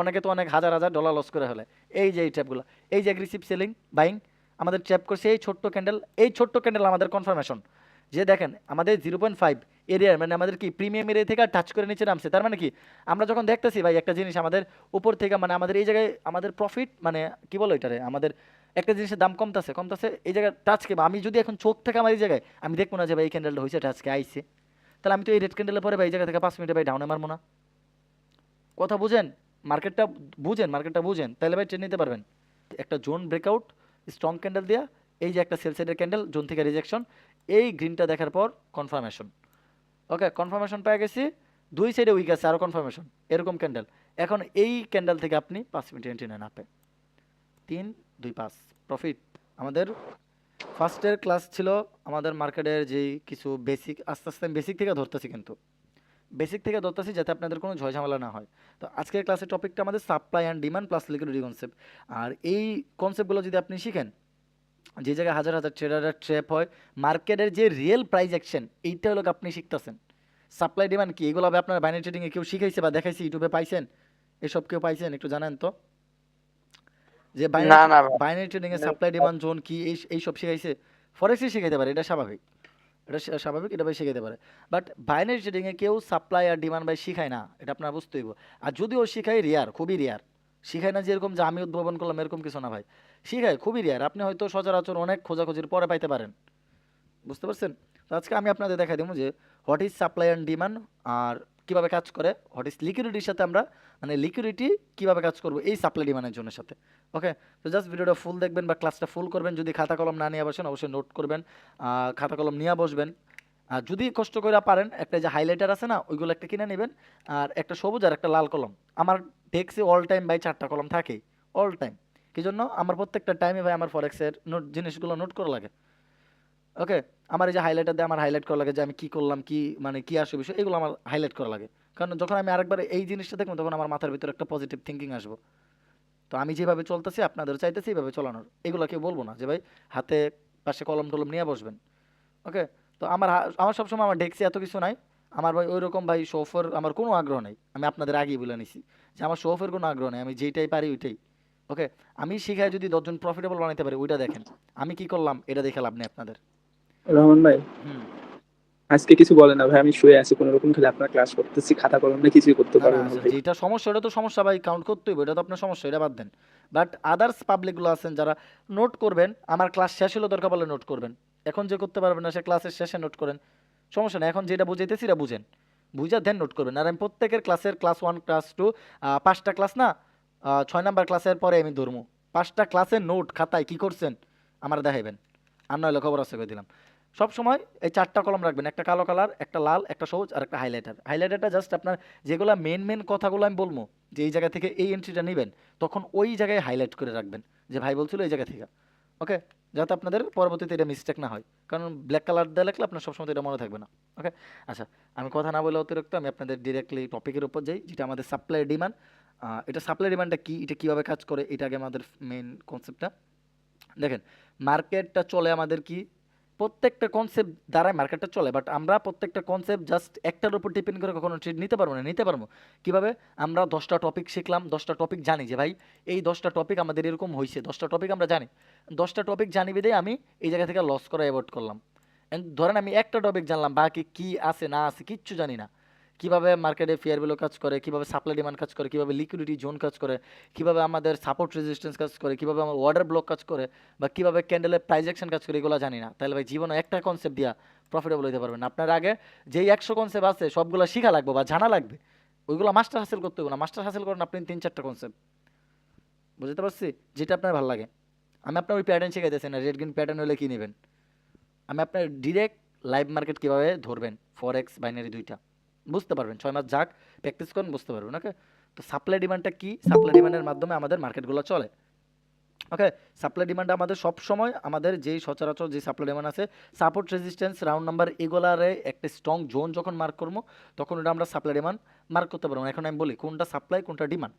অনেকে তো অনেক হাজার হাজার ডলার লস করে ফেলে। এই যে এই ট্র্যাপগুলো, এই যে অ্যাগ্রেসিভ সেলিং বাইং আমাদের ট্র্যাপ করছে এই ছোট্ট ক্যান্ডেল, এই ছোট্ট ক্যান্ডেল আমাদের কনফার্মেশন যে দেখেন আমাদের 0.5 এরিয়ার মানে আমাদের কি প্রিমিয়াম এরিয়া থেকে টাচ করে নিচে নামছে। তার মানে কি আমরা যখন দেখতেছি ভাই একটা জিনিস আমাদের উপর থেকে মানে আমাদের এই জায়গায় আমাদের প্রফিট মানে কি বলো এটারে আমাদের একটা জিনিসের দাম কমতাছে কমতাছে এই জায়গায় টাচ কে আমি যদি এখন চোখ থেকে আমার এই জায়গায় আমি দেখবো না যে ভাই এই ক্যান্ডেলটা হয়েছে টাচকে আইছে, তাহলে আমি তো এই রেড ক্যান্ডেলের পরে ভাই এই জায়গা থেকে 5 মিনিটে ভাই ডাউনে মারবো না? কথা বুঝেন? মার্কেটটা বুঝেন, মার্কেটটা বুঝেন, তাহলে ভাই ট্রেড নিতে পারবেন। একটা জোন ব্রেকআউট স্ট্রং ক্যান্ডেল দেয়া, এই যে একটা সেল সাইডের ক্যান্ডেল জোন থেকে রিজেকশন, এই গ্রিনটা দেখার পর কনফার্মেশন। ওকে কনফার্মেশন পেয়ে গেছি, দুই সাইডে উইক আছে আরও কনফার্মেশন, এরকম ক্যান্ডেল। এখন এই ক্যান্ডেল থেকে আপনি 5 মিনিট এন্ট্রি নেন আপে 3 2 5 প্রফিট। আমাদের ফার্স্টের ক্লাস ছিল আমাদের মার্কেটের যেই কিছু বেসিক, আস্তে আস্তে আমি বেসিক থেকে ধরতেছি, কিন্তু বেসিক থেকে ধরতেছি যাতে আপনাদের কোনো ঝয় ঝামেলা না হয়। তো আজকের ক্লাসের টপিকটা আমাদের supply and demand plus liquidity concept. আর এই কনসেপ্টগুলো যদি আপনি শিখেন, যে জায়গায় হাজার হাজার ট্রেডাররা ট্র্যাপ হয়, মার্কেটের যে রিয়েল প্রাইস অ্যাকশন এইটা হলো আপনি শিখতেছেন। সাপ্লাই ডিমান্ড কি এগুলো হবে আপনার বাইনারি ট্রেডিংয়ে কেউ শিখাইছে বা দেখাইছে ইউটিউবে পাইছেন? এসব কেউ পাইছেন একটু জানেন তো, যে না বাইনারি না ভাই। বাইনারি ট্রেডিংয়ে সাপ্লাই ডিমান্ড জোন কি এইসব শিখাইছে? ফরেক্সে শিখাইতে পারে, এটা স্বাভাবিক, এটা স্বাভাবিক, এটা ভাই শিখাইতে পারে। বাট বাইনারি ট্রেডিংয়ে কেউ সাপ্লাই আর ডিমান্ড ভাই শিখায় না, এটা আপনার বুঝতে হইব। আর যদিও শিখায় রেয়ার, খুবই রেয়ার। শিখায় না যে এরকম যে আমি উদ্ভাবন করলাম এরকম কিছু না ভাই, শিখায় খুবই রেয়ার, আপনি হয়তো সচরাচর অনেক খোঁজাখুঁজির পরে পাইতে পারেন। বুঝতে পারছেন? তো আজকে আমি আপনাদের দেখাই দেবো যে what is supply and demand, আর কিভাবে কাজ করে, হোয়াট ইজ লিকুইডিটির সাথে আমরা মানে লিকুইডিটি কিভাবে কাজ করবো এই সাপ্লাই ডিমান্ডের জন্য সাথে। ওকে, তো জাস্ট ভিডিওটা ফুল দেখবেন বা ক্লাসটা ফুল করবেন। যদি খাতা কলম না নিয়ে বসেন অবশ্যই নোট করবেন, খাতা কলম নিয়ে বসবেন। আর যদি কষ্ট করে পারেন একটা যে হাইলাইটার আছে না ওইগুলো একটা কিনে নেবেন, আর একটা সবুজ আর একটা লাল কলম। আমার ডেস্কে অল টাইম ভাই 4টা কলম থাকেই, অল টাইম। কি জন্য? আমার প্রত্যেকটা টাইমে ভাই আমার ফরেক্সের নোট জিনিসগুলো নোট করা লাগে। ওকে, আমার এই যে হাইলাইটার দিয়ে আমার হাইলাইট করা লাগে যে আমি কি করলাম, কি মানে কি আসে বিষয়, এগুলো আমার হাইলাইট করা লাগে। কারণ যখন আমি আরেকবার এই জিনিসটা দেখবো তখন আমার মাথার ভিতরে একটা পজিটিভ থিঙ্কিং আসবো। তো আমি যেভাবে চলতেছি আপনাদের চাইতেছি এইভাবে চালানোর, এগুলো কেউ বলবো না যে ভাই হাতে পাশে কলম টলম নিয়ে বসবেন। ওকে, তো আমার সবসময় আমার ডেস্কে এত কিছু নাই। আমার ভাই ওই রকম ভাই শোফের আমার কোনো আগ্রহ নাই, আমি আপনাদের আগেই বলে নিছি যে আমার শোফের কোনো আগ্রহ নেই, আমি যেইটাই পারি ওইটাই। ওকে, আমি শিখাই যদি 10জন প্রফিটেবল বানাইতে পারি ওইটা দেখেন, আমি কি করলাম এটা দেখে লাভ নেই আপনাদের। রহমান ভাই, হুম। আজকে কিছু বলে না ভাই, আমি শুয়ে আছি কোনো রকম, খালি আপনার ক্লাস করতেছি, খাতা কলম নিয়ে কিছুই করতে না, না, পারবো না আচ্ছা ভাই। যেটা সমস্যা ওটা তো সমস্যা ভাই, কাউন্ট করতেই হবে, এটা তো আপনার সমস্যা, এটা বাদ দেন। বাট আদার্স পাবলিকগুলো আছেন যারা নোট করবেন, আমার ক্লাস শেষ হলো দরকার পড়লে নোট করবেন। এখন যে করতে পারবেন না সে ক্লাসের শেষে নোট করেন, সমস্যা নেই। এখন যেটা বুঝাইতেছি এটা বুঝেন, বুঝা দেন নোট করবেন। আর আমি প্রত্যেকের ক্লাসের ক্লাস 1 ক্লাস 2 5টা ক্লাস না, 6 নাম্বার ক্লাসের পরে আমি ধরবো 5টা ক্লাসের নোট খাতায় কি করছেন আমার দেখাইবেন, আর নইলে খবর আছে করে দিলাম। সব সময় এই 4টা কলম রাখবেন, একটা কালো কালার, একটা লাল, একটা সবুজ আর একটা হাইলাইটার। হাইলাইটারটা জাস্ট আপনার যেগুলো মেন মেন কথাগুলো আমি বলবো যে এই জায়গা থেকে এই এন্ট্রিটা নেবেন, তখন ওই জায়গায় হাইলাইট করে রাখবেন যে ভাই বলছিল এই জায়গা থেকে। ওকে, যাতে আপনাদের পরবর্তীতে এটা মিস্টেক না হয়, কারণ ব্ল্যাক কালার দিয়ে লিখলে আপনার সবসময় তো এটা মনে থাকবে না। ওকে, আচ্ছা আমি কথা না বলে অতিরিক্ত আমি আপনাদের ডিরেক্টলি টপিকের উপর যাই, যেটা আমাদের সাপ্লাই ডিমান্ড। এটা সাপ্লাই ডিমান্ডটা কি, এটা কীভাবে কাজ করে, এটা আগে আমাদের মেন কনসেপ্টটা দেখেন। মার্কেটটা চলে আমাদের কি, প্রত্যেকটা কনসেপ্ট দ্বারাই মার্কেটটা চলে, বাট আমরা প্রত্যেকটা কনসেপ্ট জাস্ট একটার উপর ডিপেন্ড করে কখনো ট্রেড নিতে পারবো না। নিতে পারবো কীভাবে? আমরা 10টা টপিক শিখলাম, 10টা টপিক জানি যে ভাই এই 10টা টপিক আমাদের এরকম হয়েছে, 10টা টপিক আমরা জানি, 10টা টপিক জানি বিধেই আমি এই জায়গা থেকে লস করা অ্যাভয়েড করলাম। And ধরেন আমি একটা টপিক জানলাম, বাকি কি আছে না আছে কিচ্ছু জানি না, কিভাবে মার্কেটে ফেয়ার ভ্যালু কাজ করে, কিভাবে সাপ্লাই ডিমান্ড কাজ করে, কিভাবে লিকুইডিটি জোন কাজ করে, কিভাবে আমাদের সাপোর্ট রেজিস্ট্যান্স কাজ করে, কিভাবে আমার অর্ডার ব্লক কাজ করে, বা কিভাবে ক্যান্ডেলের প্রাইস অ্যাকশন কাজ করে, এগুলো জানি না, তাহলে ভাই জীবনে একটা কনসেপ্ট দিয়া প্রফিটেবল হতে পারবেন না। আপনার আগে যেই 100 কনসেপ্ট আছে সবগুলো শিখা লাগবে বা জানা লাগবে, ওইগুলো মাস্টার হাসিল করতে হবে না। মাস্টার হাসিল করেন আপনি 3-4টা কনসেপ্ট, বুঝতে পারছি, যেটা আপনার ভালো লাগে। আমি আপনার ওই প্যাটার্ন শিখাইতেছি না, রেড গ্রিন প্যাটার্ন হলে কি নেবেন। আমি আপনার ডিরেক্ট লাইভ মার্কেট কীভাবে ধরবেন, ফরেক্স বাইনারি দুইটা বুঝতে পারবেন, 6 মাস যাক প্র্যাকটিস করেন বুঝতে পারবেন। ওকে, তো সাপ্লাই ডিমান্ডটা কি, সাপ্লাই ডিমান্ডের মাধ্যমে আমাদের মার্কেটগুলো চলে। ওকে, সাপ্লাই ডিমান্ড আমাদের সব সময় আমাদের যেই সচরাচর যে সাপ্লাই ডিমান্ড আছে, সাপোর্ট রেজিস্ট্যান্স রাউন্ড নাম্বার এগুলারে একটা স্ট্রং জোন যখন মার্ক করবো তখন ওটা আমরা সাপ্লাই ডিমান্ড মার্ক করতে পারবো। এখন আমি বলি কোনটা সাপ্লাই কোনটা ডিমান্ড।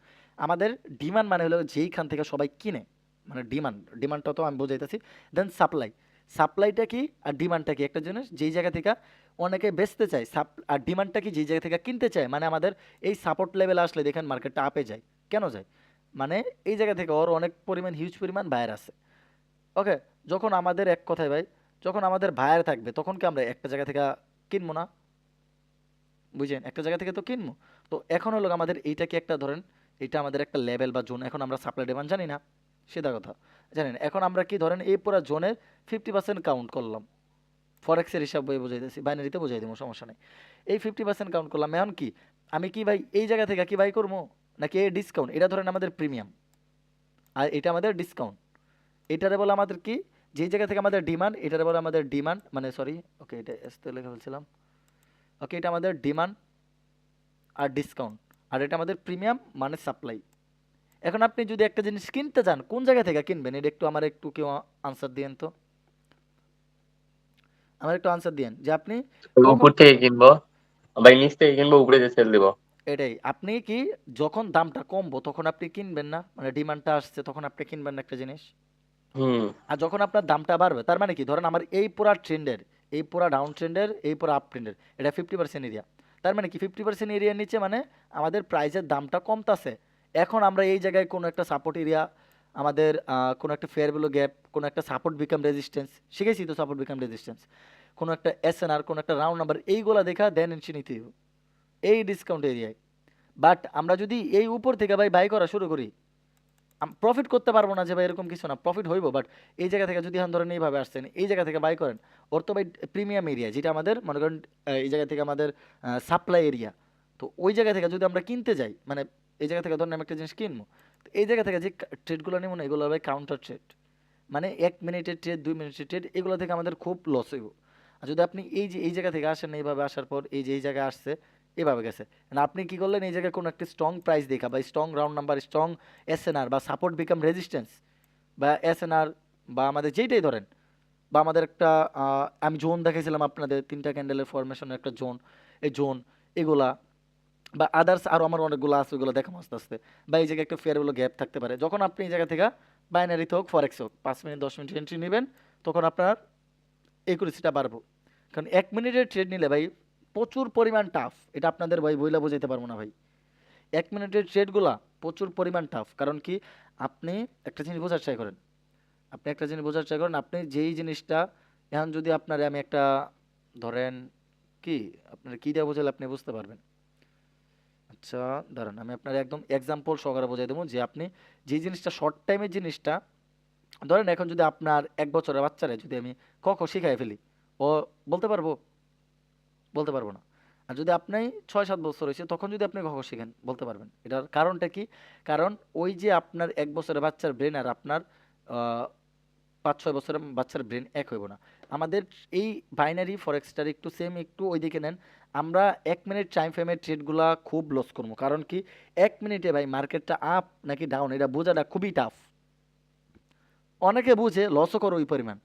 আমাদের ডিমান্ড মানে হলো যেইখান থেকে সবাই কিনে, মানে ডিমান্ডটা তো আমি বোঝাইতেছি। দেন সাপ্লাই, সাপ্লাইটা কি আর ডিমান্ডটা কি একটা জিনিস, যেই জায়গা থেকে অনেকে বেচতে চায়, আর ডিমান্ডটা কি যেই জায়গা থেকে কিনতে চায়। মানে আমাদের এই সাপোর্ট লেভেল আসলে দেখেন মার্কেটটা আপে যায়, কেন যায়? মানে এই জায়গা থেকে ওর অনেক পরিমাণ হিউজ পরিমাণ বায়ার আছে। ওকে? যখন আমাদের এক কথায় ভাই, যখন আমাদের বায়ার থাকবে তখন কি আমরা একটা জায়গা থেকে কিনবো না? বুঝেন? একটা জায়গা থেকে তো কিনবো। তো এখন হলো আমাদের এইটা কি একটা ধরেন, এটা আমাদের একটা লেভেল বা জোন। এখন আমরা সাপ্লাই ডিমান্ড জানি না। সিধা কথা। জানেন? এখন আমরা কি ধরেন এই পুরা জোনের 50% কাউন্ট করলাম। ফরেক্সের হিসাব বই বুঝাইতেছি। বাইনারিতে বুঝাই দিমু সমস্যা নাই। এই 50% কাউন্ট করলাম। এখন কি? আমি কি ভাই এই জায়গা থেকে কি বাই করবো? নাকি এই ডিসকাউন্ট? এটা ধরেন আমাদের প্রিমিয়াম। আর এটা আমাদের ডিসকাউন্ট। এটারে বলে আমাদের কি? যেই জায়গা থেকে আমাদের ডিমান্ড, এটারে বলে আমাদের ডিমান্ড মানে সরি, ওকে এটা এস তে লিখে ফেলছিলাম। ওকে এটা আমাদের ডিমান্ড আর ডিসকাউন্ট। আর এটা আমাদের প্রিমিয়াম মানে সাপ্লাই। এখন আপনি যদি একটা জিনিস কিনতে চান, কোন জায়গা থেকে কিনবেন? এটা একটু আমার একটু কেউ আনসার দিয়েন তো। আমার একটু আনসার দিয়েন যে আপনি কখন উপর থেকে কিনবো, ভাই নিচ থেকে কিনবো, উপরে যে সেল দিব। এটাই। আপনি কি যখন দামটা কমবো তখন আপনি কিনবেন না? মানে ডিমান্ডটা আসছে তখন আপনি কিনবেন না একটা জিনিস। হুম। আর যখন আপনার দামটা বাড়বে তার মানে কি? ধরেন আমার এই পুরা ট্রেন্ডের, এই পুরা ডাউন ট্রেন্ডের, এই পুরা আপ ট্রেন্ডের এটা 50% এরিয়া। তার মানে কি 50% এরিয়ার নিচে মানে আমাদের প্রাইসের দামটা কমতাছে। এখন আমরা এই জায়গায় কোনো একটা সাপোর্ট এরিয়া, আমাদের কোনো একটা ফেয়ার ভ্যালু গ্যাপ, কোনো একটা সাপোর্ট বিকাম রেজিস্ট্যান্স, শিখেছি তো সাপোর্ট বিকাম রেজিস্ট্যান্স, কোনো একটা এসএনআর, কোনো একটা রাউন্ড নাম্বার, এইগুলা দেখা দেন এন্ট্রি নিতে হবে এই ডিসকাউন্ট এরিয়ায়। বাট আমরা যদি এই উপর থেকে ভাই বাই করা শুরু করি, প্রফিট করতে পারবো না যে ভাই এরকম কিছু না, প্রফিট হইব। বাট এই জায়গা থেকে যদি এখন ধরেন এইভাবে আসছেন, এই জায়গা থেকে বাই করেন, ওর তো ভাই প্রিমিয়াম এরিয়া যেটা আমাদের মনে করেন এই জায়গা থেকে আমাদের সাপ্লাই এরিয়া। তো ওই জায়গা থেকে যদি আমরা কিনতে যাই, মানে এই জায়গা থেকে ধরেন আমি একটা জিনিস কিনবো, তো এই জায়গা থেকে যে ট্রেডগুলো নেবো না, এগুলো ভাই কাউন্টার ট্রেড। মানে 1 মিনিটের ট্রেড, 2 মিনিটের ট্রেড, এগুলো থেকে আমাদের খুব লস হইব। আর যদি আপনি এই যে এই জায়গা থেকে আসেন, এইভাবে আসার পর এই যে এই জায়গায় আসছে, এভাবে গেছে, না আপনি কি করলেন এই জায়গায় কোনো একটা স্ট্রং প্রাইস দেখা বা strong round number, strong SNR বা সাপোর্ট বিকাম রেজিস্ট্যান্স বা এসএনআর বা আমাদের যেইটাই ধরেন, বা আমাদের একটা আমি জোন দেখাইছিলাম আপনাদের 3টা ক্যান্ডেলের ফরমেশনের একটা জোন, এই জোন এগুলা বা আদার্স আরও আমার অনেকগুলো আছে, ওইগুলো দেখাবো আস্তে আস্তে। বা এই জায়গায় একটা ফেয়ারগুলো গ্যাপ থাকতে পারে, যখন আপনি এই জায়গা থেকে বাইনারিতে হোক ফরেক্স হোক 5 মিনিট 10 মিনিট এন্ট্রি নেবেন, তখন আপনার একুরেসিটা বাড়বো। কারণ 1 মিনিটের ট্রেড নিলে ভাই প্রচুর পরিমাণ টাফ, এটা আপনাদের ভাই বইলা বোঝাইতে পারবো না ভাই। 1 মিনিটের ট্রেডগুলা প্রচুর পরিমাণ টাফ। কারণ কি? আপনি একটা জিনিস বোঝার ট্রাই করেন, আপনি একটা জিনিস বোঝার ট্রাই করেন, আপনি যেই জিনিসটা এখন যদি আপনারে আমি একটা ধরেন কি, আপনার কি দেওয়া বোঝালে আপনি বুঝতে পারবেন। আচ্ছা দাঁড়ান, আমি আপনার একদম এক্সাম্পল সহকারে বোঝাই দেবো যে আপনি যে জিনিসটা শর্ট টাইমের জিনিসটা ধরেন, এখন যদি আপনার 1 বছরের বাচ্চারে যদি আমি ক খ শিখাই ফেলি, ও বলতে পারবো? বলতে পারবো না। আর যদি আপনি 6-7 বছর হয়েছে তখন যদি আপনি ক খ শিখেন, বলতে পারবেন। এটার কারণটা কি? কারণ ওই যে আপনার 1 বছরের বাচ্চার ব্রেন আর আপনার 5-6 বছরের বাচ্চার ব্রেন এক হইব না। আমাদের এই বাইনারি ফরেক্সটার একটু সেম, একটু ওইদিকে নেন। আমরা 1 মিনিট টাইম ফ্রেমের ট্রেডগুলা খুব লস করবো। কারণ কি? 1 মিনিটে ভাই মার্কেটটা আপ নাকি ডাউন এটা বোঝাটা খুবই টাফ। অনেকে বুঝে লসও করে ওই পরিমাণ।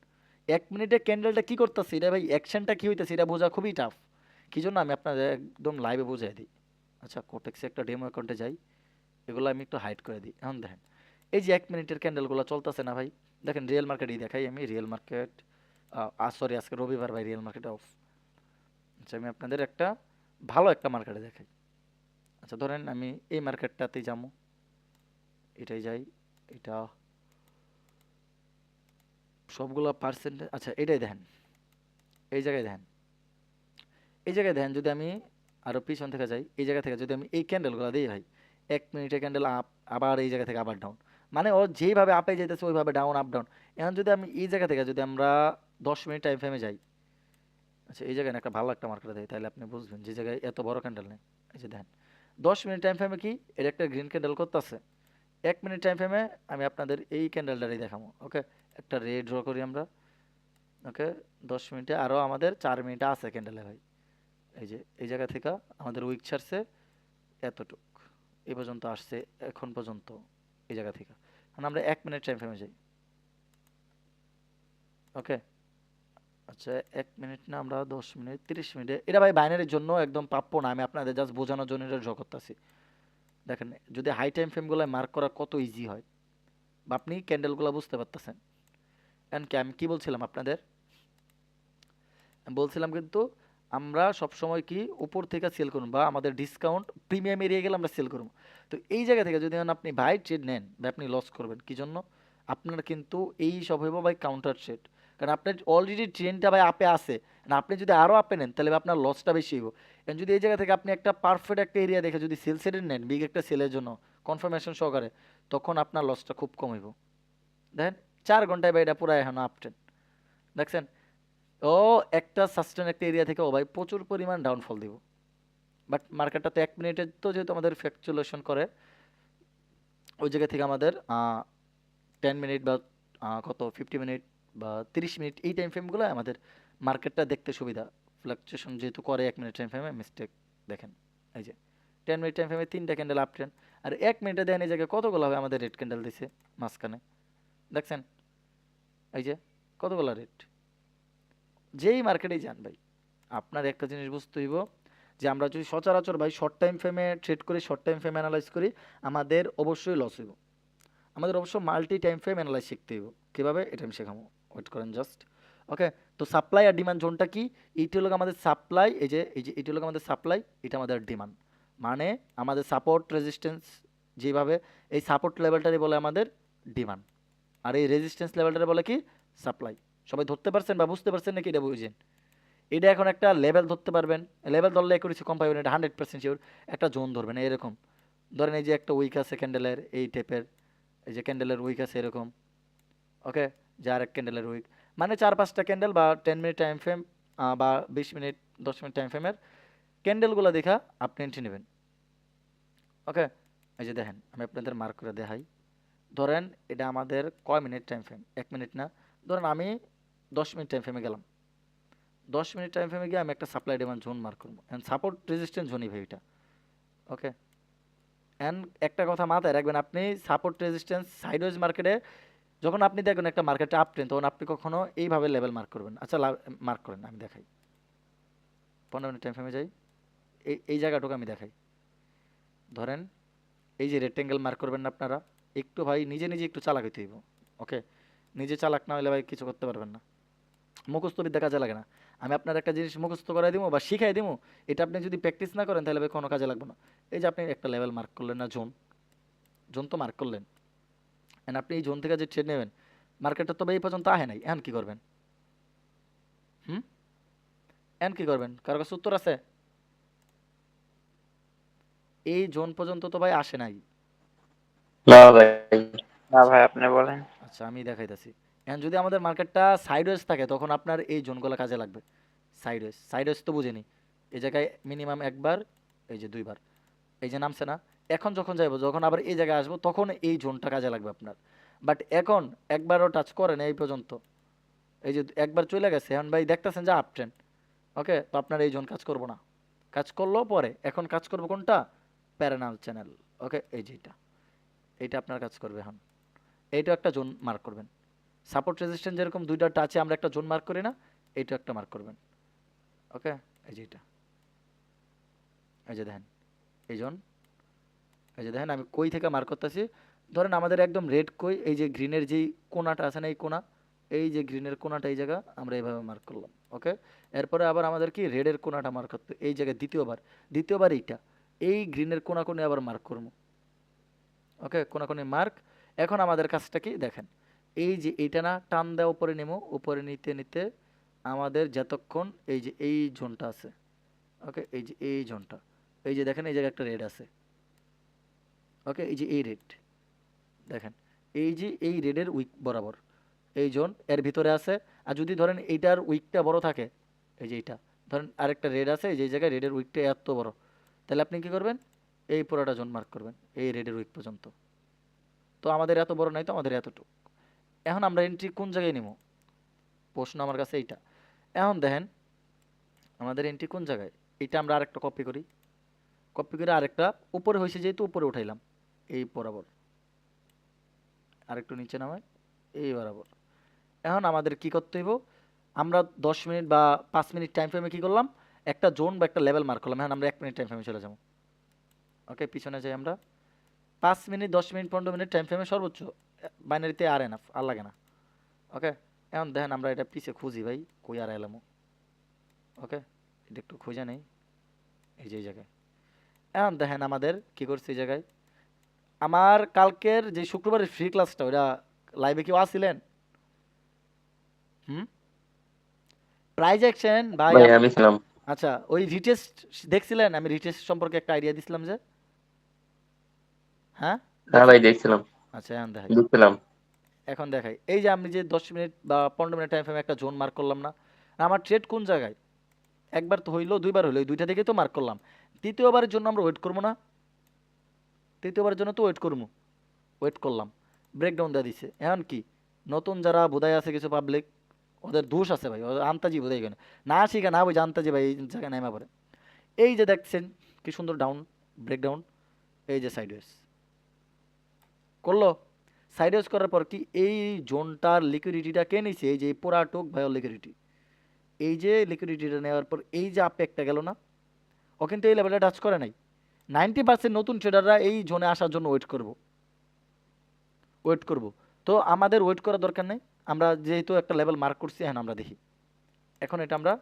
1 মিনিটে ক্যান্ডেলটা কি করতেছে, এটা ভাই অ্যাকশনটা কি হইতেছে এটা বোঝা খুবই টাফ। কি জন্য আমি আপনাদের একদম লাইভে বুঝাই দিই। আচ্ছা কোটেক্সে একটা ডেমো অ্যাকাউন্টে যাই, এগুলো আমি একটু হাইড করে দিই। এখন দেখেন এই যে 1 মিনিটের ক্যান্ডেলগুলো চলতেছে না ভাই, দেখেন রিয়েল মার্কেটই দেখাই আমি, রিয়েল মার্কেট সরি আজকে রবিবার ভাই, রিয়েল মার্কেট অফ। আচ্ছা আমি আপনাদের একটা ভালো একটা মার্কেটে দেখাই। আচ্ছা ধরেন আমি এই মার্কেটটাতেই যাবো, এটাই যাই, এটা সবগুলো পার্সেন্ট। আচ্ছা এটাই দেখেন, এই জায়গায় দেখেন, এই জায়গায় দেখেন যদি আমি আরও পিছন থেকে যাই, এই জায়গা থেকে যদি আমি এই ক্যান্ডেলগুলো দিই ভাই, 1 মিনিটের ক্যান্ডেল আপ, আবার এই জায়গা থেকে আবার ডাউন, মানে ও যেইভাবে আপে যেতেছে ওইভাবে ডাউন আপ ডাউন। এখন যদি আমি এই জায়গা থেকে যদি আমরা 10 মিনিট টাইম ফ্রেমে যাই, আচ্ছা এই জায়গায় না একটা ভালো একটা মার্কেটে দেয় তাহলে আপনি বুঝবেন যে জায়গায় এত বড় ক্যান্ডেল নেই। এই যে দেখেন 10 মিনিট টাইম ফ্রেমে কি এটা একটা গ্রিন ক্যান্ডেল করতেছে। 1 মিনিট টাইম ফ্রেমে আমি আপনাদের এই ক্যান্ডেলটারই দেখাবো। ওকে একটা রে ড্র করি আমরা। ওকে 10 মিনিটে আরও আমাদের 4 মিনিট আছে ক্যান্ডেলে ভাই। এই যে এই জায়গা থেকে আমাদের উইক ছাড়ছে এতটুক, এই পর্যন্ত আসছে এখন পর্যন্ত এই জায়গা থেকে। এখন আমরা 1 মিনিট টাইম ফ্রেমে যাই। ওকে আচ্ছা 1 মিনিট না, আমরা 10 মিনিট 30 মিনিটে, এটা ভাই বাইনারির জন্য একদম প্রাপ্য না, আমি আপনাদের জাস্ট বোঝানোর জন্য এটা ড্র করতেছি। দেখেন যদি হাই টাইম ফ্রেমগুলো মার্ক করা কত ইজি হয়, বা আপনি ক্যান্ডেলগুলো বুঝতে পারতেছেন। এন্ড কি আমি কি বলছিলাম আপনাদের, আমি বলছিলাম কিন্তু আমরা সবসময় কি উপর থেকে সেল করুন বা আমাদের ডিসকাউন্ট প্রিমিয়াম এরিয়া গেলে আমরা সেল করব। তো এই জায়গা থেকে যদি এখন আপনি বাই ট্রেড নেন বা আপনি লস করবেন কি জন্য? আপনার কিন্তু এই সব হইব ভাই কাউন্টার ট্রেড। কারণ আপনার অলরেডি ট্রেনটা ভাই আপে আছে, না আপনি যদি আরও আপে নেন তাহলে ভাই আপনার লসটা বেশি হইব। এখন যদি এই জায়গা থেকে আপনি একটা পারফেক্ট একটা এরিয়া দেখে যদি সেল সেটের নেন বিগ একটা সেলের জন্য কনফার্মেশন সহকারে, তখন আপনার লসটা খুব কম হইব। দেখেন 4 ঘন্টায় ভাই এটা পুরো এখন আপ ট্রেন্ড দেখছেন। ও একটা সাস্টেন একটা এরিয়া থেকে ও ভাই প্রচুর পরিমাণ ডাউনফল দিব। বাট মার্কেটটা তো 1 মিনিটের তো যেহেতু আমাদের ফ্যাকচুলেশন করে, ওই জায়গা থেকে আমাদের 10 মিনিট বা কত 50 মিনিট বা 30 মিনিট এই টাইম ফ্রেমগুলো আমাদের মার্কেটটা দেখতে সুবিধা। ফ্লাকচুয়েশন যেহেতু করে 1 মিনিট টাইম ফ্রেমে মিস্টেক দেখেন। এই যে 10 মিনিট টাইম ফ্রেমে 3টা ক্যান্ডেল আপ ট্রেন্ড, আর 1 মিনিটে দেন এই জায়গায় কতগুলো হবে আমাদের রেড ক্যান্ডেল দিছে মাঝখানে দেখছেন। এই যে কতগুলো রেড, যেই মার্কেটেই যান ভাই আপনার একটা জিনিস বুঝতে হইব যে আমরা যদি সচরাচর ভাই শর্ট টাইম ফ্রেমে ট্রেড করি, শর্ট টাইম ফ্রেম অ্যানালাইজ করি, আমাদের অবশ্যই লস হইব। আমাদের অবশ্য মাল্টি টাইম ফ্রেম অ্যানালাইজ শিখতে হইব। কীভাবে এটা আমি শেখাবো, ওয়েট করেন জাস্ট। ওকে, তো সাপ্লাই আর ডিমান্ড জোনটা কি? এইটি হলো আমাদের সাপ্লাই, এই যে এটি হলো আমাদের সাপ্লাই, এটা আমাদের ডিমান্ড। মানে আমাদের সাপোর্ট রেজিস্ট্যান্স যেভাবে, এই সাপোর্ট লেভেলটারই বলে আমাদের ডিমান্ড, আর এই রেজিস্ট্যান্স লেভেলটারে বলে কি সাপ্লাই। সবাই ধরতে পারছেন বা বুঝতে পারছেন নাকি এটা বুঝেন? এটা এখন একটা লেভেল ধরতে পারবেন, লেভেল ধরলে একুরেসি কম পাবেন, এটা 100% শিওর। একটা জোন ধরবেন এরকম, ধরেন এই যে একটা উইক আছে ক্যান্ডেলের এই টাইপের, এই যে ক্যান্ডেলের উইক আছে এরকম। ওকে, যে আরেক ক্যান্ডেলের উইক, মানে 4-5টা ক্যান্ডেল বা 10 মিনিট টাইম ফ্রেম বা 20 মিনিট 10 মিনিট টাইম ফ্রেমের ক্যান্ডেলগুলো দেখা আপনি এন্ট্রি নেবেন। ওকে, এই যে দেখেন আমি আপনাদের মার্ক করে দেখাই। ধরেন এটা আমাদের কয় মিনিট টাইম ফ্রেম, 1 মিনিট না, ধরেন আমি 10 মিনিট টাইম ফ্রেমে গেলাম। 10 মিনিট টাইম ফ্রেমে গিয়ে আমি একটা সাপ্লাই ডিমান্ড জোন মার্ক করবো, অ্যান্ড সাপোর্ট রেজিস্ট্যান্স জোনই ভাই এটা। ওকে, অ্যান্ড একটা কথা মাথায় রাখবেন, আপনি সাপোর্ট রেজিস্ট্যান্স সাইডওয়েজ মার্কেটে যখন আপনি দেখবেন একটা মার্কেটে আপ ট্রেন্ড, তখন আপনি কখনো এইভাবে লেভেল মার্ক করবেন। আচ্ছা মার্ক করেন, আমি দেখাই। 15 মিনিট টাইম ফ্রেমে যাই, এই জায়গাটুকু আমি দেখাই। ধরেন এই যে রেক্টেঙ্গেল মার্ক করবেন না আপনারা, একটু ভাই নিজে নিজে একটু চালাক হইতে হইব। ওকে, নিজে চালাক না হলে ভাই কিছু করতে পারবেন না। মুখস্থ বিদ্যা কাজে লাগে না। আমি আপনার একটা জিনিস মুখস্থ করাই দিব বা শিখাই দিব, এটা আপনি যদি প্র্যাকটিস না করেন তাহলে ভাই কোনো কাজে লাগবে না। এই যে আপনি একটা লেভেল মার্ক করলেন না, জোন, জোন তো মার্ক করলেন, এন্ড আপনি এই জোন থেকে যে ট্রেড নেবেন, মার্কেটটা তবে এই পর্যন্ত আহে নাই, এখন কি করবেন? হুম, এখন কি করবেন? কারো কাছে উত্তর আছে? এই জোন পর্যন্ত তো ভাই আসে নাই। না ভাই। না ভাই আপনি বলেন। আচ্ছা আমি দেখাইতেছি। এখন যদি আমাদের মার্কেটটা সাইডওয়েজ থাকে তখন আপনার এই জোনগুলো কাজে লাগবে। সাইডওয়েজ, সাইডওয়েজ তো বুঝেনি, এই জায়গায় মিনিমাম একবার, এই যে দুইবার, এই যে নামছে না। এখন যখন যাইবো, যখন আবার এই জায়গায় আসবো, তখন এই জোনটা কাজে লাগবে আপনার। বাট এখন একবারও টাচ করেন এই পর্যন্ত, এই যে একবার চলে গেছে, এখন ভাই দেখতেছেন যে আপ ট্রেন্ড। ওকে, তো আপনার এই জোন কাজ করবো না, কাজ করলেও পরে, এখন কাজ করবো কোনটা? প্যারানাল চ্যানেল। ওকে, এই যে এইটা আপনার কাজ করবে এখন। এইটা একটা জোন মার্ক করবেন। সাপোর্ট রেজিস্ট্যান্স যেরকম দুইটা টাচে আমরা একটা জোন মার্ক করি না, এইটা একটা মার্ক করবেন। ওকে, এই যে এটা, এই যে দেখেন এই জোন, এই যে দেখেন আমি কই থেকে মার্ক করতেছি। ধরেন আমাদের একদম রেড কই, এই যে গ্রিনের যেই কোনাটা আছে না, এই কোনা, এই যে গ্রিনের কোনাটা, এই জায়গা আমরা এইভাবে মার্ক করলাম। ওকে, এরপরে আবার আমাদের কি রেডের কোনাটা মার্ক করতে, এই জায়গায় দ্বিতীয়বার, দ্বিতীয়বার এইটা, এই গ্রিনের কোনাকুনি আবার মার্ক করবো। ওকে, কোনাকুনি মার্ক। এখন আমাদের কাজটা কি দেখেন, এই যে এইটা না টান দেওয়া উপরে নেমো, উপরে নিতে নিতে আমাদের যতক্ষণ এই যে এই জোনটা আছে, ওকে, এই যে এই জোনটা, এই যে দেখেন এই জায়গায় একটা রেড আছে। ওকে, এই যে এই রেড দেখেন, এই যে এই রেডের উইক বরাবর এই জোন এর ভিতরে আছে। আর যদি ধরেন এইটার উইকটা বড় থাকে, এই যে এইটা ধরেন আরেকটা রেড আছে, এই যে এই জায়গায় রেডের উইকটা এত বড়, তাহলে আপনি কি করবেন? এই পুরোটা জোন মার্ক করবেন এই রেডের উইক পর্যন্ত। তো আমাদের এত বড় নাই, তো আমাদের এতটুকু। এখন আমরা এন্ট্রি কোন জায়গায় নিব? প্রশ্ন আমার কাছে এইটা। এখন দেখেন আমাদের এন্ট্রি কোন জায়গায়, এটা আমরা আরেকটা কপি করি, কপি করে আরেকটা উপরে হয়েছে যেহেতু উপরে উঠাইলাম, এই বরাবর আরেকটু নিচে নামাই, এই বরাবর। এখন আমাদের কি করতে হইব? আমরা 10 মিনিট বা 5 মিনিট টাইম ফ্রেমে কি করলাম? একটা জোন বা একটা লেভেল মার্ক করলাম। এখন আমরা 1 মিনিট টাইম ফ্রেমে চলে যাবো। ওকে, পিছনে যাই আমরা। 5 মিনিট 10 মিনিট 15 মিনিট টাইম ফ্রেমে সর্বোচ্চ, বাইনারিতে আর এনাফ, আর লাগে না। ওকে, এখন দেখেন আমরা এটা পিছে খুঁজি ভাই, কই আর এলাম। ওকে, এটা একটু খুঁজে নেই, এই যে এই জায়গায়। এখন দেখেন আমাদের কি করছে এই জায়গায়। আমার কালকের যে শুক্রবারের ফ্রি ক্লাসটা ওটা লাইভে কেউ আসছিলেন? হুম, প্রাইজ অ্যাকশন ভাই ভাই আমি ছিলাম। আচ্ছা ওই রিটেস্ট দেখছিলেন? আমি রিটেস্ট সম্পর্কে একটা আইডিয়া দিছিলাম যে, হ্যাঁ হ্যাঁ ভাই দেখছিলেন? দেখছিলাম, আচ্ছা এখন দেখাই, দেখছিলাম। এখন দেখাই। এই যে আমি যে 10 মিনিট বা 15 মিনিট টাইম ফ্রেমে একটা জোন মার্ক করলাম না, আমার ট্রেড কোন জায়গায়? একবার তো হইলো, দুইবার হইলো, এই দুইটা দিকেই তো মার্ক করলাম। তৃতীয়বারের জন্য আমরা ওয়েট করবো না? তৃতীয়বারের জন্য তো ওয়েট করবো, ওয়েট করলাম, ব্রেকডাউন দেওয়া দিছে। এখন কি নতুন যারা বোধায় আছে কিছু পাবলিক, ওদের দোষ আছে ভাই, ওদের আন্তাজি বোধাই কেন না শিখে না বুঝে আন্তাজি ভাই এই জায়গায় নামা পড়ে। এই যে দেখছেন কি সুন্দর ডাউন, ব্রেকডাউন, এই যে সাইডওয়েজ করলো। সাইডওয়েজ করার পর কি এই জোনটার লিকুইডিটিটা কে নিছে? এই যে পুরাটুক ভাই লিকুইডিটি, এই যে লিকুইডিটিটা নেওয়ার পর এই যে আপে একটা গেল না, ও কিন্তু এই লেভেলটা টাচ করে নাই। 90% নতুন ট্রেডাররা এই জোনে আসার জন্য ওয়েট করব, ওয়েট করব। তো আমাদের ওয়েট করার দরকার নেই, আমরা যেহেতু একটা লেভেল মার্ক করছি। হ্যাঁ আমরা দেখি, এখন এটা আমরা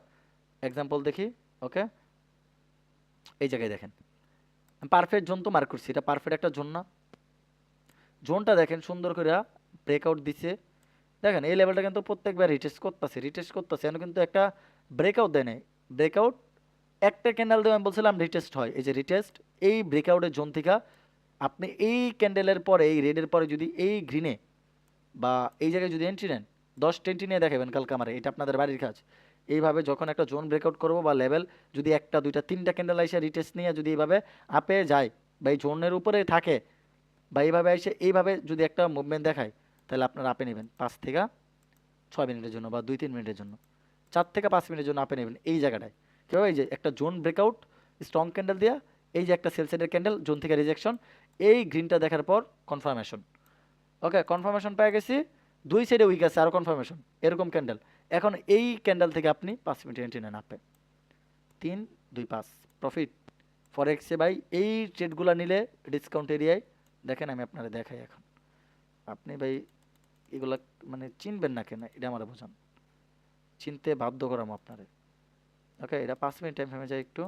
এক্সাম্পল দেখি। ওকে, এই জায়গায় দেখেন পারফেক্ট জোন তো মার্ক করছি, এটা পারফেক্ট একটা জোন না? জোনটা দেখেন সুন্দর করে ব্রেকআউট দিচ্ছে। দেখেন এই লেভেলটা কিন্তু প্রত্যেকবার রিটেস্ট করতেছে, রিটেস্ট করতেছে, এখন কিন্তু একটা ব্রেকআউট দেয় নাই। ব্রেকআউট একটা ক্যান্ডেল দিয়ে আমি বলছিলাম রিটেস্ট হয়, এই যে রিটেস্ট। এই ব্রেকআউটের জোন থেকে আপনি এই ক্যান্ডেলের পরে, এই রেডের পরে যদি এই গ্রিনে বা এই জায়গায় যদি এন্ট্রি নেন, 10 টা নিয়ে দেখাবেন কালকে আমার, এটা আপনাদের বাড়ির কাজ। এইভাবে যখন একটা জোন ব্রেকআউট করবো বা লেভেল যদি একটা দুইটা তিনটা ক্যান্ডেল এসে রিটেস্ট নিয়ে যদি এইভাবে আপে যায় বা এই জোনের উপরে থাকে বা এইভাবে এসে এইভাবে যদি একটা মুভমেন্ট দেখায়, তাহলে আপনারা আপে নেবেন 5 থেকে 6 মিনিটের জন্য বা 2-3 মিনিটের জন্য, 4 থেকে 5 মিনিটের জন্য আপে নেবেন এই জায়গাটায়। কেউ এই যে একটা জোন ব্রেকআউট স্ট্রং ক্যান্ডেল দেওয়া, এই যে একটা সেল সাইডের ক্যান্ডেল, জোন থেকে রিজেকশন, এই গ্রিনটা দেখার পর কনফার্মেশন। ওকে, কনফার্মেশন পেয়ে গেছি, দুই সাইডে উইক আছে, আরও কনফার্মেশন, এরকম ক্যান্ডেল। এখন এই ক্যান্ডেল থেকে আপনি 5 মিনিট এন্ট্রি নেন আপে, 3-2-5 প্রফিট ফরেক্সে ভাই। এই ট্রেডগুলো নিলে ডিসকাউন্ট এরিয়ায় দেখেন, আমি আপনারা দেখাই এখন। আপনি ভাই এগুলা মানে চিনবেন না কেন এটা আমার বোঝান, চিনতে বাধ্য করাম আপনারে। ওকে, এটা 5 মিনিট টাইম ফ্রেমে যায় একটু।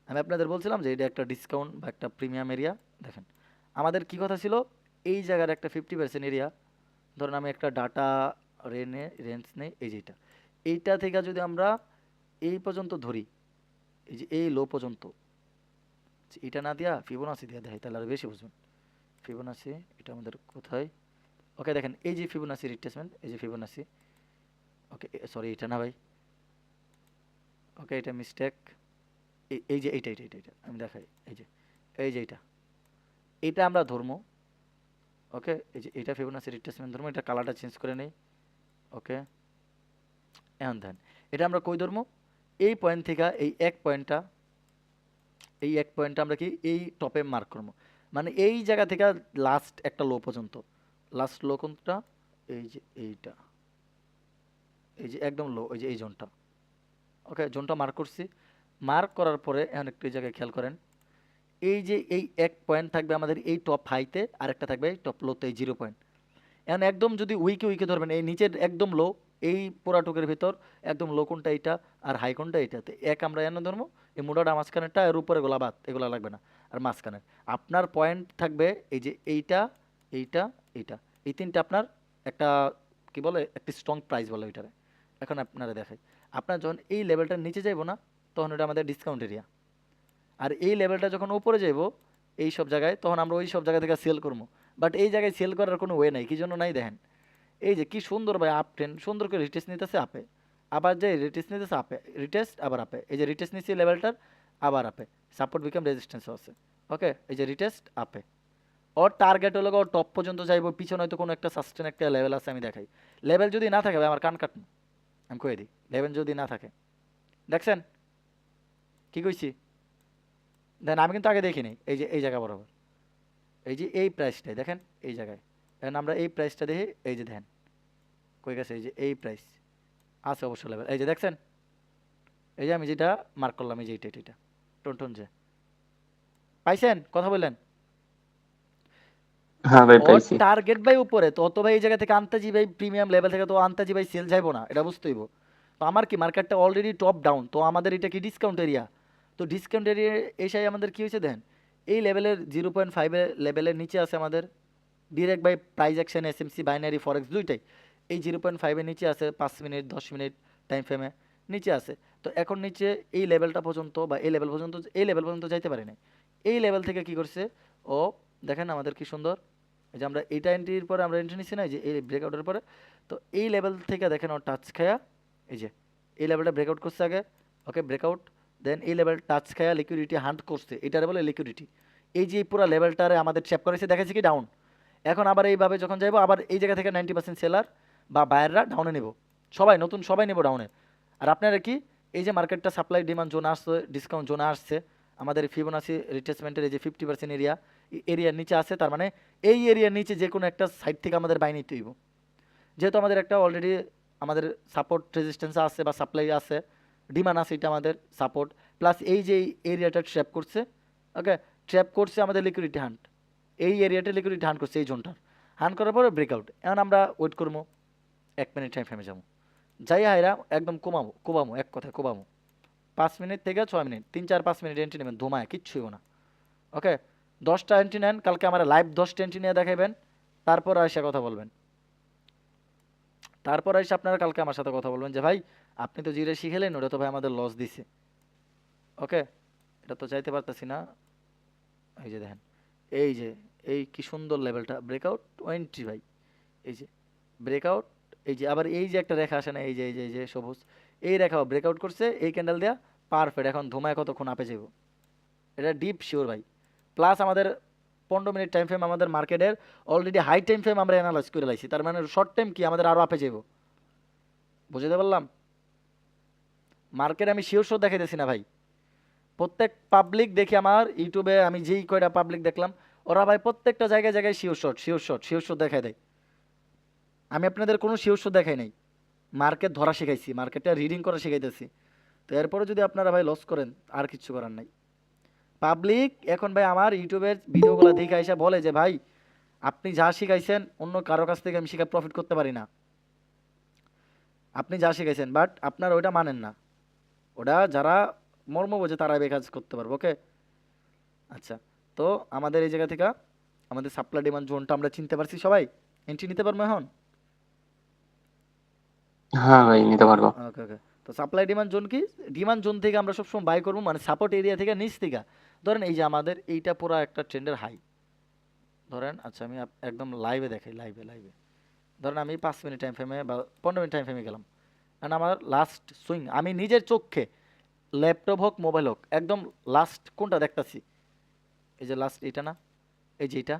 আমি আপনাদের বলছিলাম যে এটা একটা ডিসকাউন্ট বা একটা প্রিমিয়াম এরিয়া। দেখেন আমাদের কি কথা ছিল, এই জায়গার একটা 50% এরিয়া, ধরুন আমি একটা ডাটা রেঞ্জ নেই, এই যে এইটা থেকে যদি আমরা এই পর্যন্ত ধরি, এই যে এই লো পর্যন্ত, এটা না দিয়া ফিবোনাসি দিয়ে দেয় তাহলে আরো বেশি বুঝবেন। ফিবোনাসি এটা আমাদের কোথায়? ওকে দেখেন এই যে ফিবোনাসি রিট্রেসমেন্ট, এই যে ফিবোনাসি। ওকে সরি এটা না ভাই, ওকে এটা মিস্টেক। এই যে এইটা আমি দেখাই, এই যে এইটা, এটা আমরা ধরবো। ওকে, এই যে এটা ফিবোনাসি রিট্রেসমেন্ট ধরবো, এটা কালারটা চেঞ্জ করে নেই। ওকে, এখন দেন এটা আমরা কই ধরবো, এই পয়েন্ট থেকে এই এক পয়েন্টটা, এই এক পয়েন্টটা আমরা কি এই টপে মার্ক করবো, মানে এই জায়গা থেকে লাস্ট একটা লো পর্যন্ত। লাস্ট লো কোনটা? এই যে এইটা, এই যে একদম লো, ওই যে এই জোনটা। ওকে, জোনটা মার্ক করছি। মার্ক করার পরে এখন একটু এই জায়গায় খেয়াল করেন, এই যে এই এক পয়েন্ট থাকবে আমাদের এই টপ হাইতে, আর একটা থাকবে টপ লোতে, এই 0 পয়েন্ট। এখন একদম যদি উইকে উইকে ধরবেন, এই নিচের একদম লো, এই পোড়াটুকের ভিতর একদম লো কোনটা এইটা, আর হাই কোনটা এইটাতে, এক আমরা এনে ধরবো। এই মোটাটা মাঝখানেরটা, এর উপরে গোলা বাদ, এগুলো লাগবে না। আর মাঝখানে আপনার পয়েন্ট থাকবে এই যে এইটা, এইটা, এইটা, এই তিনটা আপনার একটা কি বলে, একটি স্ট্রং প্রাইস বলে ওইটারে। এখন আপনারা দেখাই, আপনার যখন এই লেভেলটার নিচে যাইব না, তখন ওটা আমাদের ডিসকাউন্ট এরিয়া। আর এই লেভেলটা যখন উপরে যাইব এই সব জায়গায়, তখন আমরা ওই সব জায়গা থেকে সেল করবো। বাট এই জায়গায় সেল করার কোনো ওয়ে নাই, কি জন্য নাই দেখেন, এই যে কি সুন্দর ভাই আপ ট্রেন, সুন্দর করে রিটেস্ট নিতেছে আপে, আবার যে রিটেস্ট নিতেছে আপে, রিটেস্ট আবার আপে, এই যে রিটেস্ট নিচ্ছে লেভেলটার, আবার আপে, সাপোর্ট বিকাম রেজিস্ট্যান্সও আছে। ওকে, এই যে রিটেস্ট আপে, ওর টার্গেট হলো ওর টপ পর্যন্ত যাইব, পিছনে হয়তো কোনো একটা সাস্টেন একটা লেভেল আছে, আমি দেখাই। লেভেল যদি না থাকে ভাই আমার কান কাটুন, আমি কয়ে দিই, লেভেল যদি না থাকে, দেখছেন কি কইছি? দেন আমি কিন্তু আগে দেখিনি, এই যে এই জায়গা বরাবর, এই যে এই প্রাইসটাই দেখেন এই জায়গায়। এখন আমরা এই প্রাইসটা দেখি, এই যে দেখেন কই গেছে, এই যে এই প্রাইস আছে অবশ্য লেভেল, এই যে দেখছেন, এই যে আমি যেটা মার্ক করলাম, এই যে এটা টন যে পাইছেন, কথা বললেন। হ্যাঁ ভাই ওর পাইছি। টার্গেট ভাই উপরে, তো অত ভাই এই জায়গা থেকে আনতাজি ভাই প্রিমিয়াম লেভেল থেকে তো আনতাজি ভাই সেল যাইবো না, এটা বুঝতে হইব। তো তো আমার কি মার্কেটটা অলরেডি টপ ডাউন, তো আমাদের এটা কি ডিসকাউন্ট এরিয়া, তো ডিসকাউন্ট এরিয়া এসে আমাদের কি হয়েছে দেখেন, এই লেভেলের 0.5 লেভেলের নিচে আছে আমাদের direct by price action SMC binary forex দুইটাই এই 0.5-এর নিচে আছে, 5 মিনিট 10 মিনিট টাইম ফ্রেমে নিচে আছে। তো এখন নিচে এই লেভেলটা পর্যন্ত বা এই লেভেল পর্যন্ত যাইতে পারি নাই। এই লেভেল থেকে কি করছে ও, দেখেন আমাদের কি সুন্দর, এই যে আমরা এইটা এন্ট্রির পরে আমরা এন্ট্রি নিচ্ছি না, এই যে এই ব্রেকআউটের পরে, তো এই লেভেল থেকে দেখেন ও টাচ খায়া, এই যে এই লেভেলটা ব্রেকআউট করছে আগে, ওকে ব্রেকআউট, দেন এই লেভেল টাচ খায়া লিকুইডিটি হান্ট করছে, এটারে বলে লিকুইডিটি। এই যে এই পুরো লেভেলটারে আমাদের ট্র্যাপ করেছে, দেখাচ্ছে কি ডাউন। এখন আবার এইভাবে যখন যাইবো আবার এই জায়গা থেকে 90% সেলার বা বায়াররা ডাউনে নেব, সবাই নতুন সবাই নেব ডাউনে। আর আপনারা কি এই যে মার্কেটটা সাপ্লাই ডিমান্ড জোন আসছে, ডিসকাউন্ট জোনে আসছে, আমাদের ফিবোনাসি রিট্রেসমেন্টের এই যে 50% এরিয়ার নিচে আছে, তার মানে এই এরিয়ার নিচে যে কোনো একটা সাইড থেকে আমাদের বাই নিতে হইব। যেহেতু আমাদের একটা অলরেডি আমাদের সাপোর্ট রেজিস্ট্যান্স আছে বা সাপ্লাই আছে, ডিমান্ড আছে, এটা আমাদের সাপোর্ট প্লাস এই যে এরিয়াটা ট্র্যাপ করছে, ওকে ট্র্যাপ করছে আমাদের লিকুইডিটি হান্ট, এই এরিয়াটা লিকুইডিটি হান্ট করছে এই জোনটার, হান্ট করার পরে ব্রেকআউট। এখন আমরা ওয়েট করবো 1 মিনিট টাইম ফ্রেমে যাবো, যাই হাইরা একদম কোবামো এক কথায় কোবামো, 5 মিনিট থেকে 6 মিনিট 3-4-5 মিনিট এন্ট্রি নেবেন, ধুমায় কিচ্ছুই না। ওকে 10টা এন্ট্রি নেন, কালকে আমার লাইভ 10টা এন্ট্রি নিয়ে দেখাবেন, তারপর এসে কথা বলবেন, তারপর এসে আপনারা কালকে আমার সাথে কথা বলবেন যে ভাই আপনি তো জিরে শিখেলেন, ওটা তো ভাই আমাদের লস দিছে। ওকে এটা তো চাইতে পারতেছি না, এই যে দেখেন এই যে এই কি সুন্দর লেভেলটা ব্রেকআউট 20 ভাই, এই যে ব্রেকআউট, এই যে আবার এই যে একটা রেখা আসে না, এই যে এই যে সবুজ এই রেখাও ব্রেকআউট করছে এই ক্যান্ডেল দেয়া, পারফেক্ট। এখন ধুমায় কতক্ষণ আপে যাব, এটা ডিপ শিওর ভাই। প্লাস আমাদের 15 মিনিট টাইম ফ্রেম আমাদের মার্কেটের অলরেডি হাই টাইম ফ্রেম আমরা অ্যানালাইজ করে লাইছি, তার মানে শর্ট টাইম কি আমাদের আরও আপে যাব, বুঝতে পারলাম। মার্কেট আমি শিওর শোর দেখাইতেছি না ভাই, প্রত্যেক পাবলিক দেখি আমার ইউটিউবে আমি যেই কয়টা পাবলিক দেখলাম, ওরা ভাই প্রত্যেকটা জায়গায় জায়গায় শিওর শট দেখায় দেয়। আমি আপনাদের কোনো শিওর শট দেখাই নাই, মার্কেট ধরা শিখাইছি, মার্কেটটা রিডিং করা শিখাইতেছি। তো এরপরে যদি আপনারা ভাই লস করেন আর কিচ্ছু করার নাই। পাবলিক এখন ভাই আমার ইউটিউবের ভিডিওগুলো দেখে এসে বলে যে ভাই আপনি যা শিখাইছেন অন্য কারো কাছ থেকে আমি শিখে প্রফিট করতে পারি না, আপনি যা শিখাইছেন, বাট আপনারা ওইটা মানেন না, ওটা যারা মর্ম বোঝে তারা বেকাজ করতে পারবো। ওকে আচ্ছা, তো আমাদের এই জায়গা থেকে আমাদের সাপ্লাই ডিমান্ড জোনটা আমরা চিনতে পারছি, সবাই এন্ট্রি নিতে পারবো এখন। হ্যাঁ ভাই নিতে পারবো। ওকে ওকে, তো সাপ্লাই ডিমান্ড জোন কি, ডিমান্ড জোন থেকে আমরা সবসময় বাই করবো, মানে সাপোর্ট এরিয়া থেকে নিচ থেকে। ধরেন এই যে আমাদের এইটা পুরো একটা ট্রেন্ডের হাই ধরেন, আচ্ছা আমি একদম লাইভে দেখাই, লাইভে ধরেন আমি 5 মিনিট টাইম ফ্রেমে বা 15 মিনিট টাইম ফ্রেমে গেলাম, কারণ আমার লাস্ট সুইং আমি নিজের চোখে ল্যাপটপ হোক মোবাইল হোক একদম লাস্ট কোনটা দেখতাছি, এই যে লাস্ট এটা না, এই যে এটা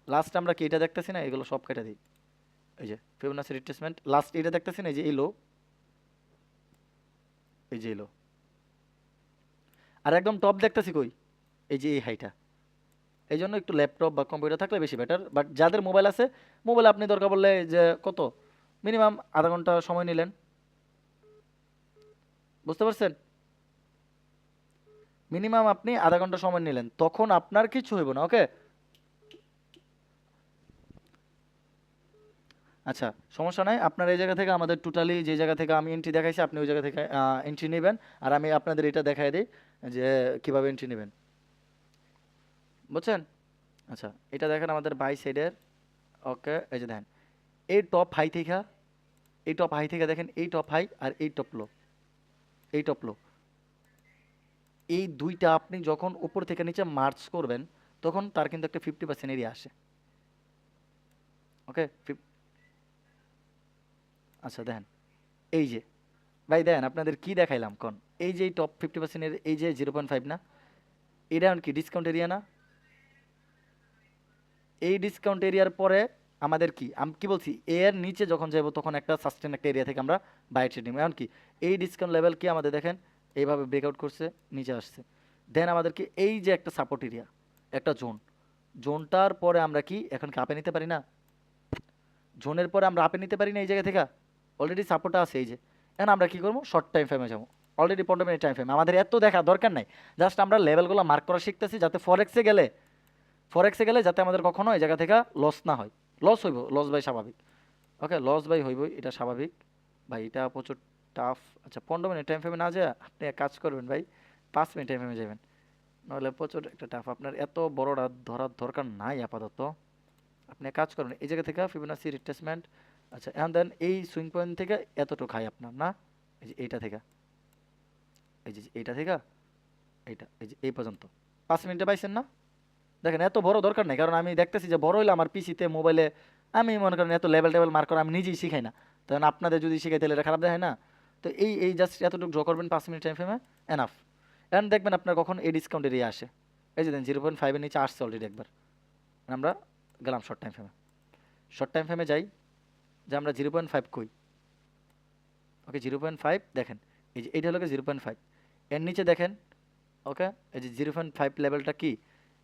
লাস্ট আমরা কি এটা দেখতেছি না, এগুলো সব কেটে দিই, এই যে ফিবোনাচি রিট্রেসমেন্ট লাস্ট এটা দেখতেছি না, এই যে এই লো, এই যে এই লো, আর একদম টপ দেখতেছি কই, এই যে এই হাইটা। এই জন্য একটু ল্যাপটপ বা কম্পিউটার থাকলে বেশি বেটার, বাট যাদের মোবাইল আছে মোবাইল আপনি দরকার পড়লে যে কত মিনিমাম আধা ঘন্টা সময় নিলেন, বুঝতে পারছেন, মিনিমাম আপনি আধা ঘন্টা সময় নিলেন, তখন আপনার কিছু হইব না। ওকে আচ্ছা সমস্যা নাই, আপনার এই জায়গা থেকে আমাদের টোটালি যে জায়গা থেকে আমি এন্ট্রি দেখাইছি আপনি ওই জায়গা থেকে এন্ট্রি নেবেন, আর আমি আপনাদের এটা দেখাই দিই যে কিভাবে এন্ট্রি নেবেন, বুঝছেন। আচ্ছা এটা দেখেন আমাদের বাই সাইডের, ওকে এই যে দেখেন এই টপ হাই থেকে, এই টপ হাই থেকে দেখেন এই টপ হাই আর এই টপ লো, এই টপ লো, এই দুইটা আপনি যখন উপর থেকে নিচে মার্চ করবেন তখন তার কিন্তু একটা 50% এরিয়া আসে। ওকে আচ্ছা দেখেন এই যে ভাই দেখেন আপনাদের কি দেখাইলাম কোন, এই যে টপ 50%-এর এই যে 0.5 না, এটা কি ডিসকাউন্ট এরিয়া না, এই ডিসকাউন্ট এরিয়ার পরে আমাদের কি আমি কি বলছি এর নিচে যখন যাবো তখন একটা সাস্টেন একটা এরিয়া থেকে আমরা বাই ট্রেড নিব। এমন কি এই ডিসকাউন্ট লেভেল কি আমাদের দেখেন এইভাবে ব্রেকআউট করছে নিচে আসছে, দেন আমাদেরকে এই যে একটা সাপোর্ট এরিয়া একটা জোন, জোনটার পরে আমরা কি এখন কি আপে নিতে পারি না, জোনের পরে আমরা আপে নিতে পারি না এই জায়গা থেকে, অলরেডি সাপোর্টটা আছে এই যে। এখন আমরা কি করবো শর্ট টাইম ফ্রেমে যাবো, অলরেডি 15 মিনিট টাইম ফ্রেম, আমাদের এত দেখা দরকার নাই, জাস্ট আমরা লেভেলগুলো মার্ক করা শিখতেছি যাতে ফরেক্সে গেলে যাতে আমাদের কখনো এই জায়গা থেকে লস না হয়, লস হইব, লস বাই স্বাভাবিক। ওকে লস বাই হইবই, এটা স্বাভাবিক। ভাই এটা প্রচুর টাফ। আচ্ছা 15 মিনিট টাইম ফ্রেমে না যায় আপনি এক কাজ করবেন ভাই, 5 মিনিট টাইম ফ্রেমে যাবেন, নাহলে প্রচুর একটা টাফ। আপনার এত বড়টা ধরার দরকার নাই আপাতত। আপনি এক কাজ করবেন, এই জায়গা থেকে ফিবোনাচি রিট্রেসমেন্ট, আচ্ছা এন্ড দেন এই সুইং পয়েন্ট থেকে এতটুকু খাই আপনার না, এই যে এইটা থেকে, এই যে এইটা থেকে এইটা, এই যে এই পর্যন্ত 5 মিনিটে পাইছেন না? দেখেন এত বড় দরকার নেই, কারণ আমি দেখতেছি যে বড় হইলে আমার পিসিতে মোবাইলে আমি মনে করেন এত লেভেল টেবিল মার্ক করা আমি নিজেই শিখাই না, তখন আপনাদের যদি শিখাই তাহলে এটা খারাপ দেখায় না। তো এই জাস্ট এতটুকু ড্র করবেন 5 মিনিট টাইম ফ্রেমে, এনাফ। এখন দেখবেন আপনার কখন এই ডিসকাউন্ট এরিয়া আসে, এই যে দেন 0.5-এর নিচে আসছে অলরেডি একবার। আমরা গেলাম শর্ট টাইম ফ্রেমে, শর্ট টাইম ফ্রেমে যাই, যে আমরা 0.5 কই, ওকে 0.5 দেখেন, এই যে এইটা হলো 0.5, এর নিচে দেখেন, ওকে এই যে 0.5 লেভেলটা কি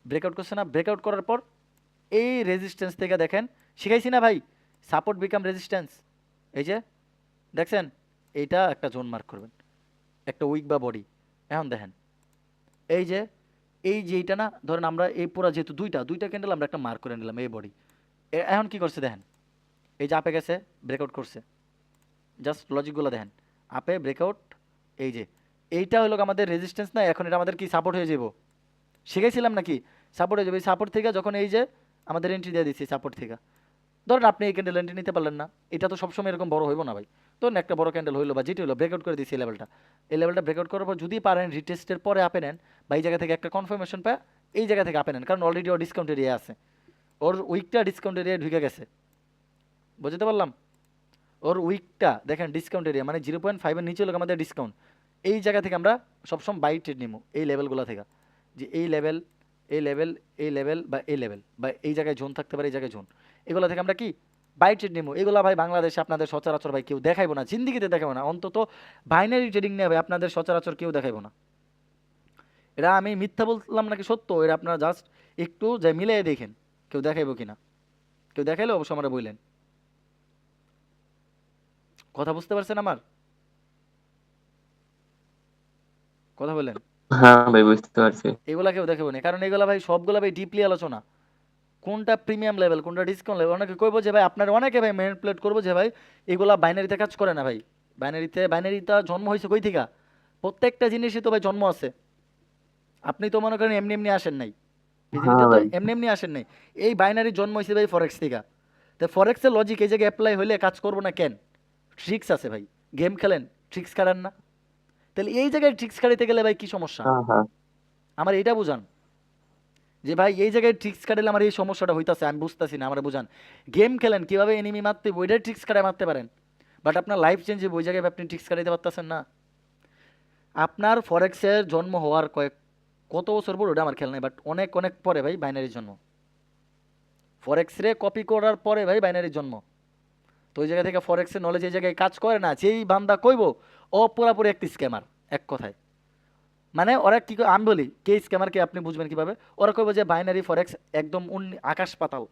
ব্রেকআউট করছে না? ব্রেকআউট করার পর এই রেজিস্ট্যান্স থেকে দেখেন, শিখাইছি না ভাই, সাপোর্ট বিকাম রেজিস্ট্যান্স, এই যে দেখছেন, এইটা একটা জোন মার্ক করবেন, একটা উইক বা বডি। এখন দেখেন এই যে এইটা না, ধরেন আমরা এই পুরা যেহেতু দুইটা ক্যান্ডেল আমরা একটা মার্ক করে নিলাম এই বডি, এখন কি করছে দেখেন, এই যে আপে গেছে ব্রেকআউট করছে, জাস্ট লজিকগুলো দেখেন, আপে ব্রেকআউট, এই যে এইটা হলো আমাদের রেজিস্ট্যান্স না, এখন এটা আমাদের কি সাপোর্ট হয়ে যাব, শিখাইছিলাম নাকি? সাপোর্ট হয়ে যাবে, এই সাপোর্ট থেকে যখন এই যে আমাদের এন্ট্রি দিয়ে দিচ্ছি সাপোর্ট থেকে, ধরেন আপনি এই ক্যান্ডেল এন্ট্রি নিতে পারলেন না, এটা তো সবসময় এরকম বড় হইব না ভাই, ধরুন একটা বড় ক্যান্ডেল হইলো বা যেটি হলো ব্রেকআউট করে দিচ্ছি এই লেভেলটা ব্রেকআউট করার পর যদি পারেন রিটেস্টের পরে আপে নেন বা এই জায়গা থেকে একটা কনফার্মেশন পায়, এই জায়গা থেকে আপে নেন, কারণ অলরেডি ওর ডিসকাউন্ট এরিয়া আছে, ওর উইকটা ডিসকাউন্ট এরিয়া ঢুকে গেছে, বুঝতে পারলাম? ওর উইকটা দেখেন ডিসকাউন্ট এরিয়া, মানে 0.5-এর নিচে হলো আমাদের ডিসকাউন্ট, এই জায়গা থেকে আমরা সবসময় বাই ট্রেড নিব এই লেভেলগুলো থেকে, যে এই লেভেল, এই লেভেল, এই লেভেল বা এই লেভেল বা এই জায়গায় জোন থাকতে পারে, এই জায়গায় জোন, এগুলো থেকে আমরা কি বাই ট্রেড নিব। এগুলো ভাই বাংলাদেশে আপনাদের সচরাচর ভাই কেউ দেখাইবো না, জিন্দিগিতে দেখাবো না, অন্তত বাইনারি ট্রেডিং নিয়ে ভাই আপনাদের সচরাচর কেউ দেখাইবো না। এটা আমি মিথ্যা বললাম নাকি সত্য, এটা আপনারা জাস্ট একটু যে মিলিয়ে দেখেন কেউ দেখাইবো কিনা, কেউ দেখাইলে অবশ্যই আমরা বললেন। কথা বুঝতে পারছেন আমার? কথা বললেন? হ্যাঁ ভাই, বুঝতে পারছি। এগুলা কেউ দেখাবো না, কারণ এগুলা ভাই সবগুলা ভাই ডিপলি আলোচনা, কোনটা প্রিমিয়াম লেভেল কোনটা ডিসকাউন্ট লেভেল। অনেকে কইবো যে ভাই আপনার, অনেকে ভাই ম্যানিপুলেট করবো যে ভাই এগুলা বাইনারিতে কাজ করে না ভাই, বাইনারিটা জন্ম হয়েছে কই থেকে? প্রত্যেকটা জিনিসই তো ভাই জন্ম আছে, আপনি তো মনে করেন এমনি এমনি আসেন নাই, পৃথিবীতে হ্যাঁ তো ভাই। এমনি এমনি আসেন নাই, এই বাইনারি জন্ম হয়েছে ভাই ফরেক্স থেকে। তো ফরেক্সের লজিক এই জায়গায় অ্যাপ্লাই হলে কাজ করবো না কেন? ট্রিক্স আছে ভাই, গেম খেলেন ট্রিক্স কাটান না, তাহলে এই জায়গায় ট্রিক্স কাটাইতে গেলে ভাই কি সমস্যা? হ্যাঁ হ্যাঁ। আমার এটা বুঝান, যে ভাই এই জায়গায় ট্রিক্স কাটালে আমার এই সমস্যাটা হইতাছে আমি বুঝতেছি না, আমরা বুঝান। গেম খেলেন কিভাবে এনিমি মারতে হবে, ওইটাই ট্রিক্স কাটায় মারতে পারেন, বাট আপনার লাইফ চেঞ্জ হবে ওই জায়গায় আপনি ট্রিক্স কাটাইতে পারতেছেন না। আপনার ফরেক্সের জন্ম হওয়ার কত বছর পর ওটা আমার খেয়াল নেই, বাট অনেক অনেক পরে ভাই বাইনারির জন্ম, ফরেক্স রে কপি করার পরে ভাই বাইনারির জন্ম। তো ওই জায়গা থেকে ফরেক্সের নলেজ এই জায়গায় কাজ করে না, যেই বান্দা কইব ও পুরাপুরি একটি স্ক্যামার, এক কথায়। মানে ওরা কি আমি বলি কে স্ক্যামারকে আপনি বুঝবেন কিভাবে, ওরা কইব যে বাইনারি ফরেক্স একদম আকাশ পাতাল,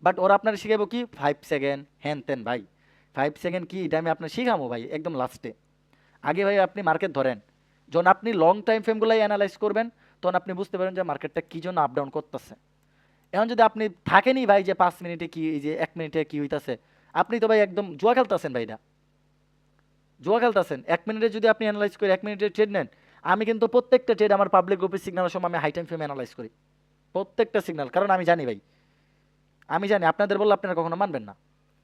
বাট ওরা আপনার শিখাবো কি 5 সেকেন্ড হ্যান তেন ভাই, 5 সেকেন্ড কি এটা আমি আপনার শিখামো ভাই একদম লাস্টে। আগে ভাই আপনি মার্কেট ধরেন, যখন আপনি লং টাইম ফ্রেমগুলাই অ্যানালাইজ করবেন তখন আপনি বুঝতে পারেন যে মার্কেটটা কী জন্য আপ ডাউন করতেছে। এখন যদি আপনি থাকেনই ভাই যে 5 মিনিটে কি, এই যে 1 মিনিটে কি হইতাছে, আপনি তো ভাই একদম জুয়া খেলতেছেন ভাই, এটা জুয়া খেলতেছেন। 1 মিনিটে যদি আপনি অ্যানালাইজ করে 1 মিনিটের ট্রেড নেন, আমি কিন্তু প্রত্যেকটা ট্রেড আমার পাবলিক গ্রুপের সিগনালের সময় আমি হাই টাইম ফ্রেমে অ্যানালাইজ করি, প্রত্যেকটা সিগন্যাল, কারণ আমি জানি ভাই, আমি জানি আপনাদের বললে আপনারা কখনো মানবেন না।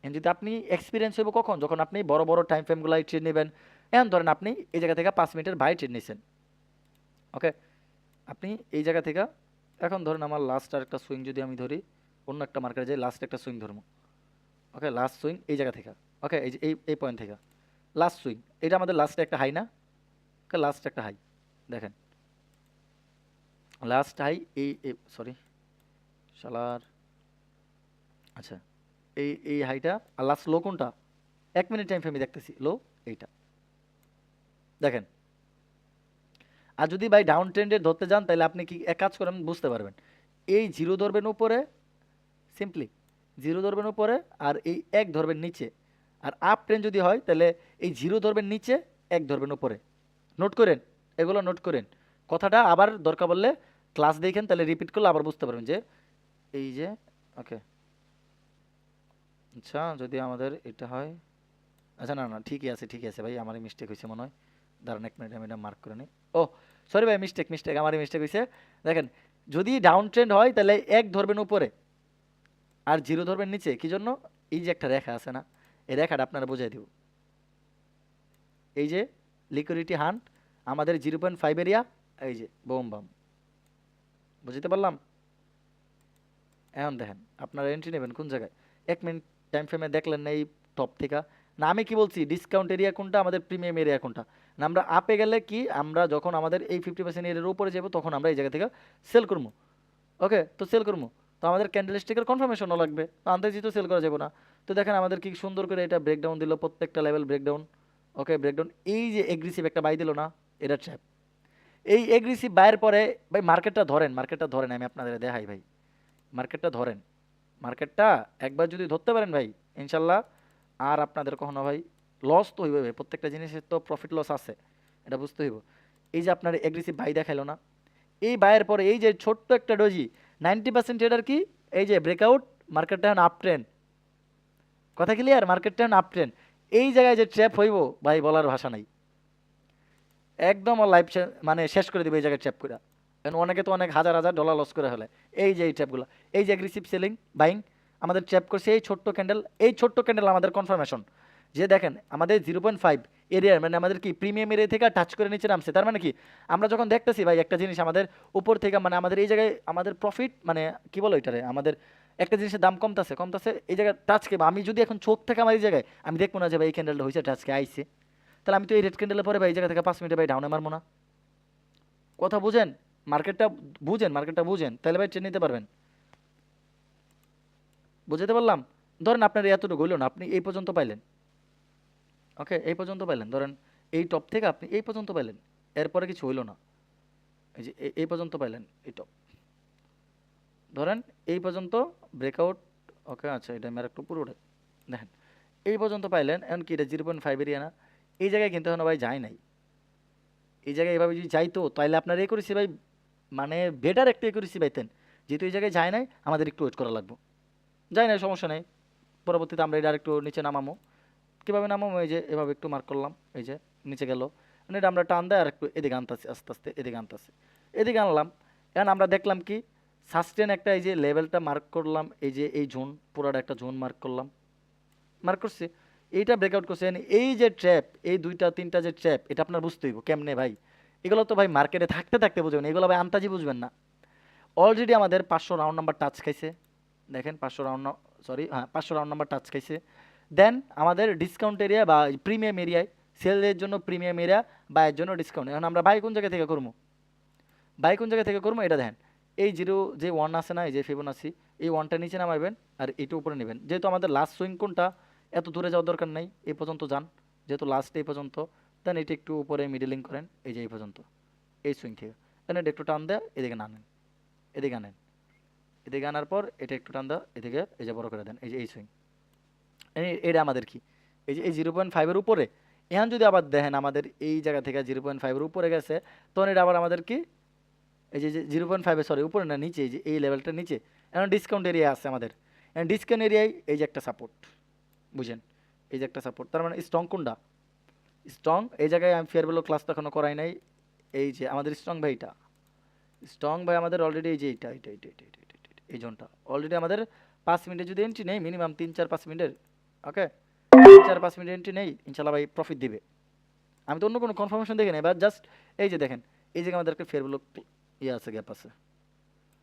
এখন যদি আপনি এক্সপিরিয়েন্স হইব কখন, যখন আপনি বড় বড় টাইম ফ্রেমগুলাই ট্রেড নেবেন। এখন ধরেন আপনি এই জায়গা থেকে 5 মিনিটের বাই ট্রেড নিয়েছেন, ওকে, আপনি এই জায়গা থেকে, এখন ধরেন আমার লাস্ট আর একটা সুইং যদি আমি ধরি, অন্য একটা মার্কেটে যাই, লাস্ট একটা সুইং ধরবো, ওকে লাস্ট সুইং এই জায়গা থেকে, ওকে এই যে এই পয়েন্ট থেকে লাস্ট সুইং, এটা আমাদের লাস্টে একটা হাই না, ওকে লাস্ট একটা হাই দেখেন, লাস্ট হাই এই সরি শালার, আচ্ছা এই হাইটা, আর লাস্ট লো কোনটা? 1 মিনিট টাইম ফ্রেমে দেখতেছি লো এইটা দেখেন। আর যদি ভাই ডাউন ট্রেন্ডে ধরতে যান তাহলে আপনি কি এক কাজ করেন বুঝতে পারবেন, এই জিরো ধরবেন উপরে, সিম্পলি জিরো ধরবেন উপরে, আর এই এক ধরবেন নিচে। আর আপ ট্রেন্ড যদি হয় তাহলে এই জিরো ধরবেন নিচে, এক ধরবেন উপরে। নোট করেন, এগুলো নোট করেন, কথাটা আবার দরকার বললে ক্লাস দেখেন, তাহলে রিপিট করলে আবার বুঝতে পারবেন যে এই যে, ওকে আচ্ছা যদি আমাদের এটা হয়, আচ্ছা না ঠিকই আছে ভাই, আমারই মিস্টেক হয়েছে মনে হয়। দাঁড়ান 1 মিনিট, আমি এটা মার্ক করে নিই। ও সরি ভাই, মিস্টেক আমারই মিস্টেক হয়েছে। দেখেন, যদি ডাউন ট্রেন্ড হয় তাহলে 1 ধরবেন উপরে আর 0 ধরবেন নিচে। কি জন্য? এই যে একটা রেখা আছে না, এই রেখাটা আপনারা বুঝাই দিব। এই যে লিকুইডিটি হান্ট, আমাদের 0.5 এরিয়া, এই যে বোম বাম, বুঝতে পারলাম? এখন দেখেন আপনারা এন্ট্রি নেবেন কোন জায়গায়। 1 মিনিট টাইম ফ্রেমে দেখলেন না এই টপ থেকে? না আমি কি বলছি, ডিসকাউন্ট এরিয়া কোনটা, আমাদের প্রিমিয়াম এরিয়া কোনটা? না আমরা আপে গেলে কি, আমরা যখন আমাদের এই 50% এরিয়ার উপরে যাবো তখন আমরা এই জায়গা থেকে সেল করবো। ওকে, তো সেল করবো, তো আমাদের ক্যান্ডেল স্টিকের কনফার্মেশনও লাগবে, তো আন্দাজি তো সেল করা যাবে না। তো দেখেন আমাদের কি সুন্দর করে এটা ব্রেকডাউন দিল, প্রত্যেকটা লেভেল ব্রেকডাউন। ওকে, ব্রেকডাউন। এই যে এগ্রেসিভ একটা বাই দিল না, এটা ট্র্যাপ। এই এগ্রেসিভ বাইয়ের পরে ভাই মার্কেটটা ধরেন, আমি আপনাদের দেখাই ভাই। মার্কেটটা ধরেন, মার্কেটটা একবার যদি ধরতে পারেন ভাই, ইনশাল্লাহ আর আপনাদের কখনো ভাই লস তো হইবে ভাই, প্রত্যেকটা জিনিসের তো প্রফিট লস আছে, এটা বুঝতে হইব। এই যে আপনার এগ্রেসিভ বাই দেখাইলো না, এই বাইয়ের পরে এই যে ছোট্ট একটা ডোজি 90% ট্রেডার কি, এই যে ব্রেকআউট, মার্কেটটা এখন আপ ট্রেন্ড। কথা ক্লিয়ার? মার্কেটটা এখন আপ ট্রেন্ড। এই জায়গায় যে ট্র্যাপ হইব ভাই, বলার ভাষা নাই। একদম লাইফ মানে শেষ করে দিবে এই জায়গায় ট্র্যাপ করে। কারণ অনেকে তো অনেক হাজার হাজার ডলার লস করে ফেলে। এই যে এই ট্র্যাপগুলো, এই যে অ্যাগ্রেসিভ সেলিং বাইং আমাদের ট্র্যাপ করছে এই ছোট্ট ক্যান্ডেল। এই ছোট্ট ক্যান্ডেল আমাদের কনফার্মেশন যে দেখেন আমাদের 0.5 এরিয়ার, মানে আমাদের কি প্রিমিয়াম এরিয়া থেকে টাচ করে নিচে নামছে। তার মানে কি, আমরা যখন দেখতেছি ভাই একটা জিনিস আমাদের উপর থেকে, মানে আমাদের এই জায়গায় আমাদের প্রফিট, মানে কি বলো এটারে, আমাদের একটা জিনিসের দাম কমতাছে এই জায়গায় টাচ কে, আমি যদি এখন চোখ থেকে আমার এই জায়গায় আমি দেখবো না যে ভাই এই ক্যান্ডেলটা হয়েছে টাচকে আইছে, তাহলে আমি তো এই রেড ক্যান্ডেলের পরে ভাই এই জায়গা থেকে 5 মিনিটে ভাই ডাউনে মারবো না। কথা বুঝেন? মার্কেটটা বুঝেন, তাহলে ভাই ট্রেন নিতে পারবেন। বুঝতে পারলাম? ধরেন আপনার এতটুকু হইলো না, আপনি এই পর্যন্ত পাইলেন। ওকে, এই পর্যন্ত পাইলেন, ধরেন এই টপ থেকে আপনি এই পর্যন্ত পাইলেন, এরপরে কিছু হইলো না। এই যে এই পর্যন্ত পাইলেন, এই টপ ধরেন এই পর্যন্ত ব্রেকআউট। ওকে আচ্ছা, এটা আমি আর একটু পুরোটাই দেখেন, এই পর্যন্ত পাইলেন। এখন কি এটা 0.5 এরিয়া না? এই জায়গায় কিন্তু এখন ভাই যায় নাই। এই জায়গায় এভাবে যদি যাইতো তাহলে আপনার এ করেছি ভাই, মানে বেটার একটা এ করেছি পাইতেন। যেহেতু এই জায়গায় যায় নাই, আমাদের একটু ওয়েট করা লাগবে। যায় নাই, সমস্যা নেই, পরবর্তীতে আমরা এটা আরেকটু নিচে নামামো। কীভাবে নামামো? এই যে এভাবে একটু মার্ক করলাম, এই যে নিচে গেল, মানে এটা আমরা টান দেয় আর একটু এদিকে আনতেছি, আস্তে আস্তে এদিকে আনতেছি, এদিকে আনলাম। এখন আমরা দেখলাম কি, সাস্টেন একটা এই যে লেভেলটা মার্ক করলাম, এই যে এই জোন, পুরাটা একটা জোন মার্ক করলাম, মার্ক করছি, এইটা ব্রেকআউট করছে। এই যে ট্র্যাপ, এই দুইটা তিনটা যে ট্র্যাপ, এটা আপনার বুঝতে হইব কেমনে ভাই। এগুলো তো ভাই মার্কেটে থাকতে থাকতে বুঝবেন, এগুলো ভাই আন্তাজি বুঝবেন না। অলরেডি আমাদের 500 রাউন্ড নাম্বার টাচ খাইছে, দেখেন 500 রাউন্ড, সরি হ্যাঁ 500 রাউন্ড নাম্বার টাচ খাইছে। দেন আমাদের ডিসকাউন্ট এরিয়া বা প্রিমিয়াম এরিয়ায়, সেলের জন্য প্রিমিয়াম এরিয়া, বাইয়ের জন্য ডিসকাউন্ট। এখন আমরা বাই কোন জায়গা থেকে করবো, এটা দেখেন। এই জিরো যে ওয়ান আছে না, এই যে ফিবোনাসি, এই ওয়ানটা নিচে নামাবেন আর এইটা উপরে নেবেন। যেহেতু আমাদের লাস্ট সুইং কোনটা, এত দূরে যাওয়ার দরকার নেই, এই পর্যন্ত যান, যেহেতু লাস্ট এই পর্যন্ত। দেন এটা একটু উপরে মিডলিং করেন, এই যে এই পর্যন্ত, এই সুইং থেকে। দেন এটা একটু টান দেয় এদিকে আনেন, এদিকে আনেন, এদিকে আনার পর এটা একটু টান দেওয়া এদিকে, এই যে বড় করে দেন, এই যে এই সুইং। এটা আমাদের কি, এই যে এই 0.5-এর উপরে। এখন যদি আবার দেখেন আমাদের এই জায়গা থেকে 0.5-এর উপরে গেছে, তখন এটা আবার আমাদের কি, এই যে 0.5, সরি উপরে না নিচে, এই যে এই লেভেলটা নিচে। এখন ডিসকাউন্ট এরিয়া আছে আমাদের, এখন ডিসকাউন্ট এরিয়ায় এই যে একটা সাপোর্ট, বুঝেন, এই যে একটা সাপোর্ট, তার মানে স্ট্রং কোনটা, স্ট্রং এই জায়গায়। আমি ফেয়ার ভ্যালু ক্লাস তো এখনো করাই নাই। এই যে আমাদের স্ট্রং ভাই, এটা স্ট্রং ভাই আমাদের অলরেডি, এই যে এটা, এই জোনটা অলরেডি আমাদের 5 মিনিটে যদি এন্ট্রি নেই, মিনিমাম 3-4-5 মিনিটের, ওকে 3-4-5 মিনিট এন্ট্রি নেই, ইনশাল্লাহ ভাই প্রফিট দিবে। আমি তো অন্য কোনো কনফার্মেশন দেখি নাই, বা জাস্ট এই যে দেখেন, এই জায়গায় আমাদের একটা ফেয়ার ভ্যালু ইয়ে আছে, গ্যাপ আছে।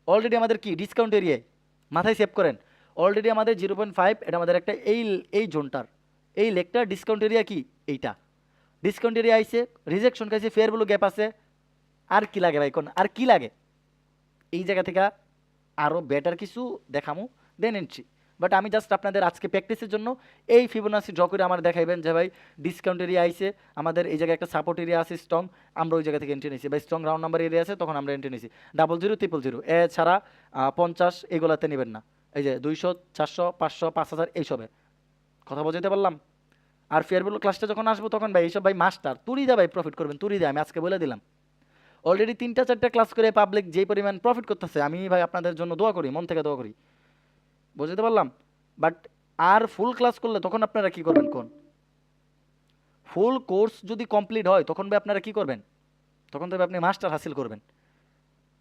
অলরেডি আমাদের কি ডিসকাউন্ট এরিয়ায়, মাথায় সেভ করেন, অলরেডি আমাদের 0.5, এটা আমাদের একটা এই জোনটার, এই লেগটার ডিসকাউন্ট এরিয়া কি, এইটা ডিসকাউন্ট এরিয়া আইছে, রিজেকশন খাইছে, ফেয়ার ভ্যালু গ্যাপ আছে। আর কি লাগে ভাই কোন, আর কি লাগে? এই জায়গা থেকে আরও বেটার কিছু দেখামু, দেন এন্ট্রি। বাট আমি জাস্ট আপনাদের আজকে প্র্যাকটিসের জন্য এই ফিবোনাসি ড্র করে আমার দেখাইবেন যে ভাই ডিসকাউন্ট এরিয়া আইছে, আমাদের এই জায়গায় একটা সাপোর্ট এরিয়া আছে স্ট্রং, আমরা ওই জায়গা থেকে এন্ট্রি নিয়েছি। ভাই স্ট্রং রাউন্ড নাম্বার এরিয়া আছে, তখন আমরা এন্ট্রি নিয়েছি। 00, 000 এছাড়া 50 এগুলাতে নেবেন না। এই যে 200, 400, 500, 5000 এইসবে। কথা বোঝাতে পারলাম? আর ফেয়ার ভ্যালু ক্লাসটা যখন আসবো তখন ভাই এইসব ভাই মাস্টার তুরি দা ভাই প্রফিট করবেন, তুরি দা, আমি আজকে বলে দিলাম। অলরেডি 3-4টা ক্লাস করে পাবলিক যেই পরিমাণ প্রফিট করতেছে, আমি ভাই আপনাদের জন্য দোয়া করি, মন থেকে দোয়া করি। বুঝতে পারলাম? বাট আর ফুল ক্লাস করলে তখন আপনারা কি করবেন কোন? ফুল কোর্স যদি কমপ্লিট হয় তখন ভাই আপনারা কি করবেন? তখন তো ভাই আপনি মাস্টার হাসিল করবেন।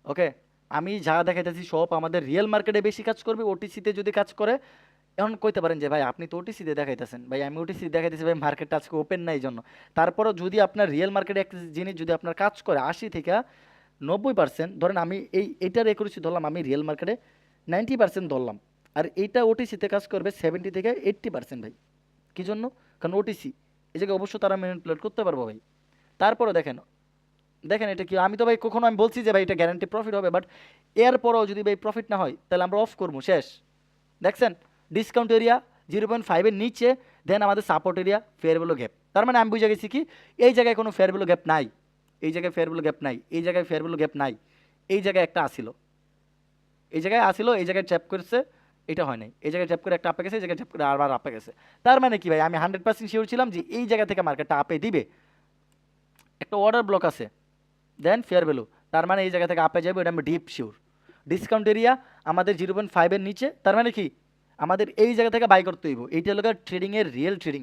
ওকে, আমি যা দেখাইতেছি সব আমাদের রিয়েল মার্কেটে বেশি কাজ করবে, ওটিসিতে যদি কাজ করে। এখন কইতে পারেন যে ভাই আপনি তো ওটিসিতে দেখাইতেছেন, ভাই আমি ওটিসি দেখাইতেছি ভাই, মার্কেটটা আজকে ওপেন নাই এই জন্য। তারপরও যদি আপনার রিয়েল মার্কেটে একটা জিনিস যদি আপনার কাজ করে 80 থেকে 90%, ধরেন আমি এইটার একুরেসি ধরলাম, আমি রিয়েল মার্কেটে 90% ধরলাম, আর এইটা ওটিসিতে কাজ করবে 70 থেকে 80% ভাই। কি জন্য? কারণ ওটিসি এই জায়গায় অবশ্য তারা ম্যানিপুলেট করতে পারবো ভাই। তারপরে দেখেন, দেখেন এটা কি, আমি তো ভাই কখনো আমি বলছি যে ভাই এটা গ্যারান্টি প্রফিট হবে, বাট এরপরও যদি ভাই প্রফিট না হয় তাহলে আমরা অফ করবো, শেষ। দেখছেন, ডিসকাউন্ট এরিয়া 0.5-এর নিচে, দেন আমাদের support area fair value gap. তার মানে আমি বুঝে গেছি কি, এই জায়গায় কোনো ফেয়ার ভ্যালু গ্যাপ নাই, এই জায়গায় ফেয়ার ভ্যালু গ্যাপ নাই, এই জায়গায় ফেয়ার ভ্যালু গ্যাপ নাই, এই জায়গায় একটা আসিল, এই জায়গায় আসিল, এই জায়গায় ট্যাপ করেছে, এটা হয় নাই, এই জায়গায় ট্যাপ করে একটা আপে গেছে, এই জায়গায় ট্যাপ করে আবার আপে গেছে। তার মানে কি ভাই, আমি 100% শিওর ছিলাম যে এই জায়গা থেকে মার্কেটটা আপে দিবে। একটা অর্ডার ব্লক আছে, দেন ফেয়ার ভ্যালু, তার মানে এই জায়গা থেকে আপে যাবে, এটা আমি ডিপ শিওর। ডিসকাউন্ট এরিয়া আমাদের 0.5-এর নিচে, তার মানে কি আমাদের এই জায়গা থেকে বাই করতে হইব। এইটা হলো ট্রেডিংয়ের রিয়েল ট্রেডিং।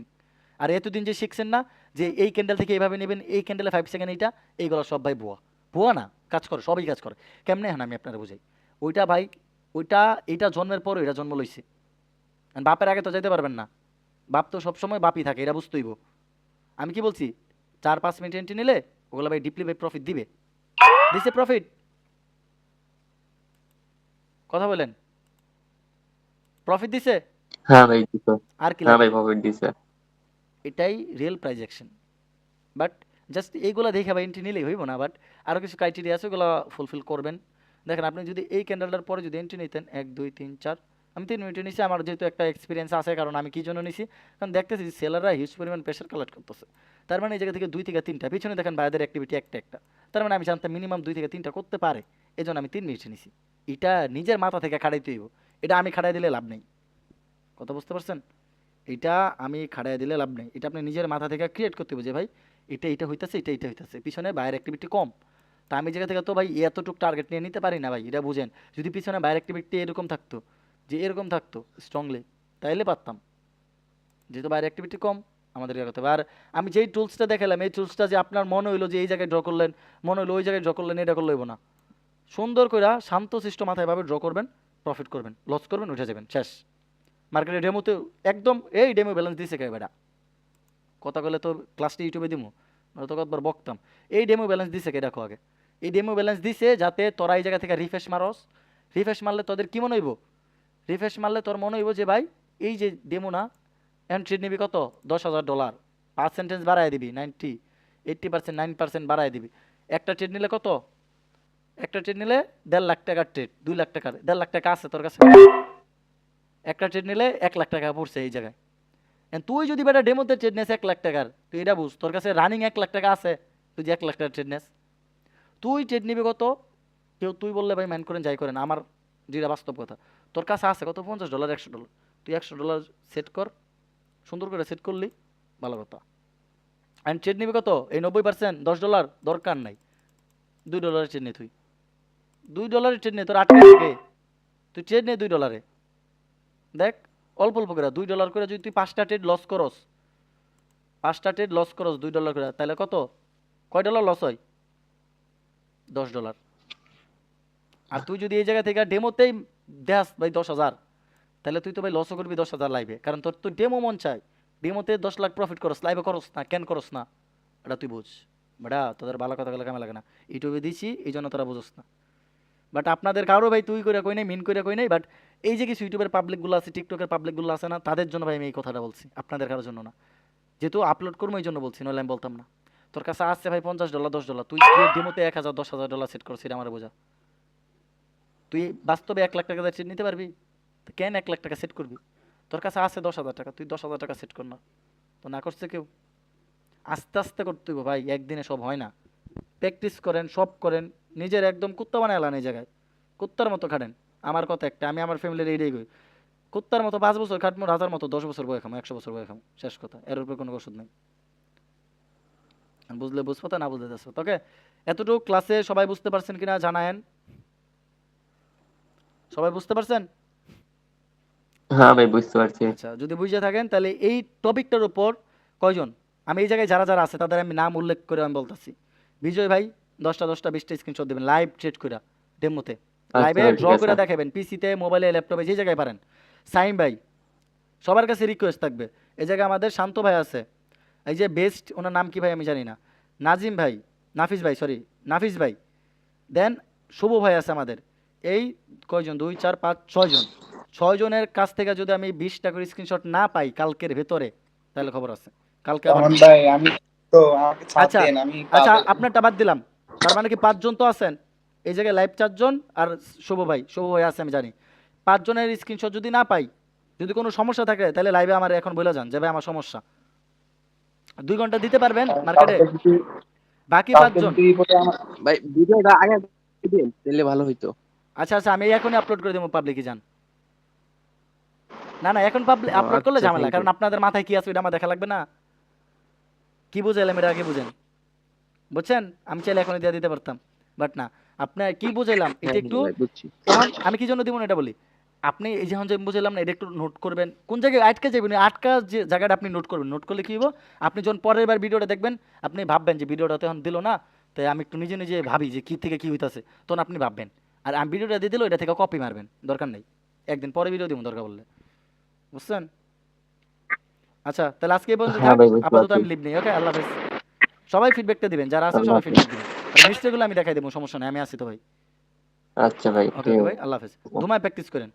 আর এতদিন যে শিখছেন না যে এই ক্যান্ডেল থেকে এইভাবে নেবেন, এই ক্যান্ডেলে 5 সেকেন্ড এইটা, এইগুলো সব ভাই ভুয়া। ভুয়া না, কাজ করে, সবই কাজ করে। কেমনে হ্যাঁ আমি আপনারা বুঝাই। ওইটা ভাই, ওইটা এইটা জন্মের পরও এটা জন্ম লইছে, আর বাপের আগে তো যেতে পারবেন না। বাপ তো সবসময় বাপই থাকে, এটা বুঝতে হইব। আমি কি বলছি, 4-5 মিনিট এন্ট্রি নিলে ওগুলো ভাই ডিপলি ভাই প্রফিট দিবে। দিছে প্রফিট? কথা বলেন, প্রফিট দিছে? হ্যাঁ ভাই দিছে। আর কি হ্যাঁ লাগে? ভাই প্রফিট দিছে। এটাই real price action. But just এইগুলা দেখে বা এন্ট্রি নিলেই হইব না, বাট আরও কিছু ক্রাইটেরিয়া আছে, ওগুলো ফুলফিল করবেন। দেখেন আপনি যদি এই ক্যান্ডেলটার পরে যদি এন্ট্রি নিতেন, 1 2 3 4, আমি 3 মিনিটে নিছি, আমার যেহেতু একটা এক্সপিরিয়েন্স আছে, কারণ আমি কি জন্য নিছি, কারণ দেখতেছি সেলাররা হিউজ পরিমাণ প্রেশার কালেক্ট করতেছে। তার মানে এই জায়গা থেকে 2 থেকে 3টা, পিছনে দেখেন ভাইদের অ্যাক্টিভিটি একটা একটা, তার মানে আমি জানতাম মিনিমাম 2 থেকে 3টা করতে পারে, এই জন্য আমি 3 মিনিটে নিছি। এটা নিজের মাথা থেকে খাড়াইতে হইব, এটা আমি খাড়াই দিলে লাভ নেই। কথা বুঝতে পারছেন? এটা আমি খাড়াই দিলে লাভ নেই, এটা আপনি নিজের মাথা থেকে ক্রিয়েট করতে হবে যে ভাই এটা হইতাছে, এটা হইতাছে, পিছনে বাইরের অ্যাক্টিভিটি কম। তা আমি জায়গা থেকে তো ভাই এতটুকু টার্গেট নিয়ে নিতে পারি না ভাই, এটা বুঝেন। যদি পিছনে বাইরের অ্যাক্টিভিটি এরকম থাকতো, যে এরকম থাকতো স্ট্রংলি, তাইলে পারতাম। যেহেতু বাইরের অ্যাক্টিভিটি কম, আমাদের ইয়ে করতে হবে। আর আমি যেই টুলসটা দেখালাম, এই টুলসটা যে আপনার মনে হইলো যে এই জায়গায় ড্র করলেন, মনে হইলো ওই জায়গায় ড্র করলেন, এটা করলে হইব না। সুন্দর করে শান্ত শিষ্ট মাথায় ভাবে ড্র করবেন, প্রফিট করবেন, লস করবেন, উঠে যাবেন, শেষ। মার্কেটের ডেমোতে একদম এই ডেমো ব্যালেন্স দিছে কে বেটা, কথা বলে তো ক্লাসটি ইউটিউবে দিমু, তো কতবার বকতাম। এই ডেমো ব্যালেন্স দিছে কে দেখো আগে। এই ডেমো ব্যালেন্স দিছে যাতে তোরা এই জায়গা থেকে রিফ্রেশ মারস। রিফ্রেশ মারলে তোদের কি মনে হইব? রিফ্রেশ মারলে তোর মনে হইব যে ভাই এই যে ডেমো না, এন্ট্রি নিবি কত, $10,000, পার্সেন্টেজ বাড়ায় দিবি 80%, 9% বাড়ায় দিবি। একটা ট্রেড নিলে কত? একটা ট্রেড নিলে 1.5 লাখ টাকার ট্রেড, 2 লাখ টাকার, 1.5 লাখ টাকা আছে তোর কাছে। একটা ট্রেড নিলে 1 লাখ টাকা পড়ছে এই জায়গায়। তুই যদি বেটা ডেমোতে ট্রেড নেস 1 লাখ টাকার, তুই এটা বুঝ, তোর কাছে রানিং 1 লাখ টাকা আছে, তুই যে 1 লাখ টাকার ট্রেড নেস, তুই ট্রেড নিবি কত? কেউ তুই বললে ভাই মাইন্ড করেন যাই করেন, আমার যেটা বাস্তব কথা, তোর কাছে আছে কত, $50, $100, তুই $100 সেট কর, সুন্দর করে সেট করলি, ভালো কথা। অ্যান্ড ট্রেড নিবি কত? এই 90%, $10 দরকার নাই, $2 ট্রেড নে, তুই $2 ট্রেড নে, তোর 8 থেকে তুই ট্রেড নে $2। দেখ, অল্প অল্প করে $2 করে যদি তুই 5টা ট্রেড লস করস, 5টা ট্রেড লস করস $2 করে, তাহলে কত, কয় ডলার লস হয়? $10। আর তুই যদি এই জায়গা থেকে ডেমোতেই দেস ভাই 10,000, তাহলে তুই তো ভাই লসও করবি 10,000 লাইভে, কারণ তোর তো ডেমো মন চায়, ডেমোতে 10 লাখ প্রফিট করস, লাইভে করস না, কেন করস না? এটা তুই বুঝ বেটা, তোদের ভালো কথা গেলে কামে লাগে না। ইউটিউবে দিছি এই জন্য তোরা বুঝস না। বাট আপনাদের কারো ভাই তুই করে কই নাই, মিন করে কই নাই, বাট এই যে কিছু ইউটিউবের পাবলিকগুলো আছে, টিকটকের পাবলিকগুলো আছে না, তাদের জন্য ভাই আমি এই কথাটা বলছি, আপনাদের কারোর জন্য না। যেহেতু আপলোড করবো এই জন্য বলছি, নইলে আমি বলতাম না। তোর কাছে আসছে ভাই $50, $10, তুই ডেমোতে 1,000, $10,000 সেট করছিস, এটা আমার বোঝা। তুই বাস্তবে 1 লাখ টাকা সেট নিতে পারবি? তো কেন 1 লাখ টাকা সেট করবি? তোর কাছে আছে 10,000 টাকা, তুই 10,000 টাকা সেট কর না, তো না করছে কেউ। আস্তে আস্তে করতে হইব ভাই, একদিনে সব হয় না। প্র্যাকটিস করেন, সব করেন, নিজের একদম কুত্তা বানায় এলান এই জায়গায়, কুত্তার মতো খাটেন। আমার কথা একটা, আমি আমার ফ্যামিলির এইটাই কই, কুত্তার মতো 5 বছর খাটমো, রাজার মতো 10 বছর বয়ে খামো, 100 বছর বয়ে খামো, শেষ কথা, এর উপরে কোনো ওষুধ নেই। বুঝলে বুঝবো, তা না বুঝলে যাচ্ছে। তোকে এতটুকু ক্লাসে সবাই বুঝতে পারছেন কিনা জানায়েন, সবাই বুঝতে পারছেন? হ্যাঁ ভাই বুঝতে পারছি। আচ্ছা, যদি বুঝে থাকেন তাহলে এই টপিকটার উপর কয়জন আমি এই জায়গায় যারা যারা আছে তাদের আমি নাম উল্লেখ করে আমি বলতেছি। বিজয় ভাই 10টা 20টা স্ক্রিনশট দেবেন লাইভ চেট করে ডেমোতে, লাইভে ভাই, ঠিক ড্র আছে। করে দেখাবেন, পিসিতে মোবাইলে ল্যাপটপে যে জায়গায় পারেন। সাইম ভাই সবার কাছে রিকোয়েস্ট থাকবে, এই জায়গায় আমাদের শান্ত ভাই আছে, এই যে বেস্ট ওনার নাম কি ভাই আমি জানি না, নাজিম ভাই, নাফিস ভাই, সরি নাফিস ভাই, দেন শুভ ভাই আছে আমাদের। এই কয়জন, 2 4 5 6 জন, 6 জনের কাছ থেকে যদি আমি 20টা করে স্ক্রিনশট না পাই কালকের ভেতরে, তাহলে খবর আছে কালকে আবার। রহমান ভাই আমি তো আমাকে ছাড় আচ্ছা দেন, আমি আচ্ছা, পাগল। আপনারটা বাদ দিলাম, তার মানে কি 5 জন তো আছেন এই জায়গায়, লাইভ 4 জন আর শুভ ভাই আছে আমি জানি। 5 জনের স্ক্রিনশট যদি না পাই, যদি কোনো সমস্যা থাকে তাহলে লাইভে আমার এখন বলে যান যে ভাই আমার সমস্যা। 2 ঘন্টা দিতে পারবেন মার্কেটে? কালকে যদি বাকি 5 কালকে জন, যদি রিপোর্টে আমার ভাই ভিডিওটা আগে দিন তাহলে ভালো হইতো। আচ্ছা আচ্ছা আমি এখনই আপলোড করে দেবো পাবলিকে যান। না না এখন ও, আপলোড করলে আচ্ছা, ঝামেলা, thank you. কারণ আপনাদের মাথায় কি আছে ওইটা আমার দেখা লাগবে না। কি বুঝাইলাম এটা আগে বুঝেন, বুঝছেন? আমি চাইলে এখনই দিয়ে দিতে পারতাম, বাট না, আপনার কি বুঝাইলাম এটা হ্যাঁ, একটু। ভাই, বুঝছি। এখন আমি কি জন্য দিব না এটা বলি, আপনি এই যখন যে বুঝাইলাম না এটা একটু নোট করবেন, কোন জায়গায় আটকে যাবেন, আটকা যে জায়গাটা আপনি নোট করবেন, নোট করলে কি হবো, আপনি যখন পরের বার ভিডিওটা দেখবেন আপনি ভাববেন যে ভিডিওটা তো এখন দিল না, তাই আমি একটু নিজে নিজে ভাবি যে কি থেকে কি হইতাছে, তখন আপনি ভাববেন। আর আমি ভিডিওটা দিয়ে দিল এটা থেকে কপি মারবেন, দরকার নেই, একদিন পরে ভিডিও দিব দরকার বললে, বুঝছেন? আচ্ছা তাহলে আজকে এই পর্যন্ত হ্যাঁ থাক, ভাই, বুঝতে আপাতত পারছি। আমি লিভ নেই, ওকে, আল্লাহ হাফেজ। সবাই ফিডব্যাকটা দিবেন, যারা আছেন আল্লাহ সবাই হাফেজ। ফিডব্যাক দিবেন, আর মিস্টেকগুলো আমি দেখাই দেবো, সমস্যা নেই, আমি আছি তো ভাই। আচ্ছা ভাই, ওকে ঠিক ওকে আছে। ভাই, আল্লাহ হাফেজ, ঘুমায় প্র্যাকটিস করেন।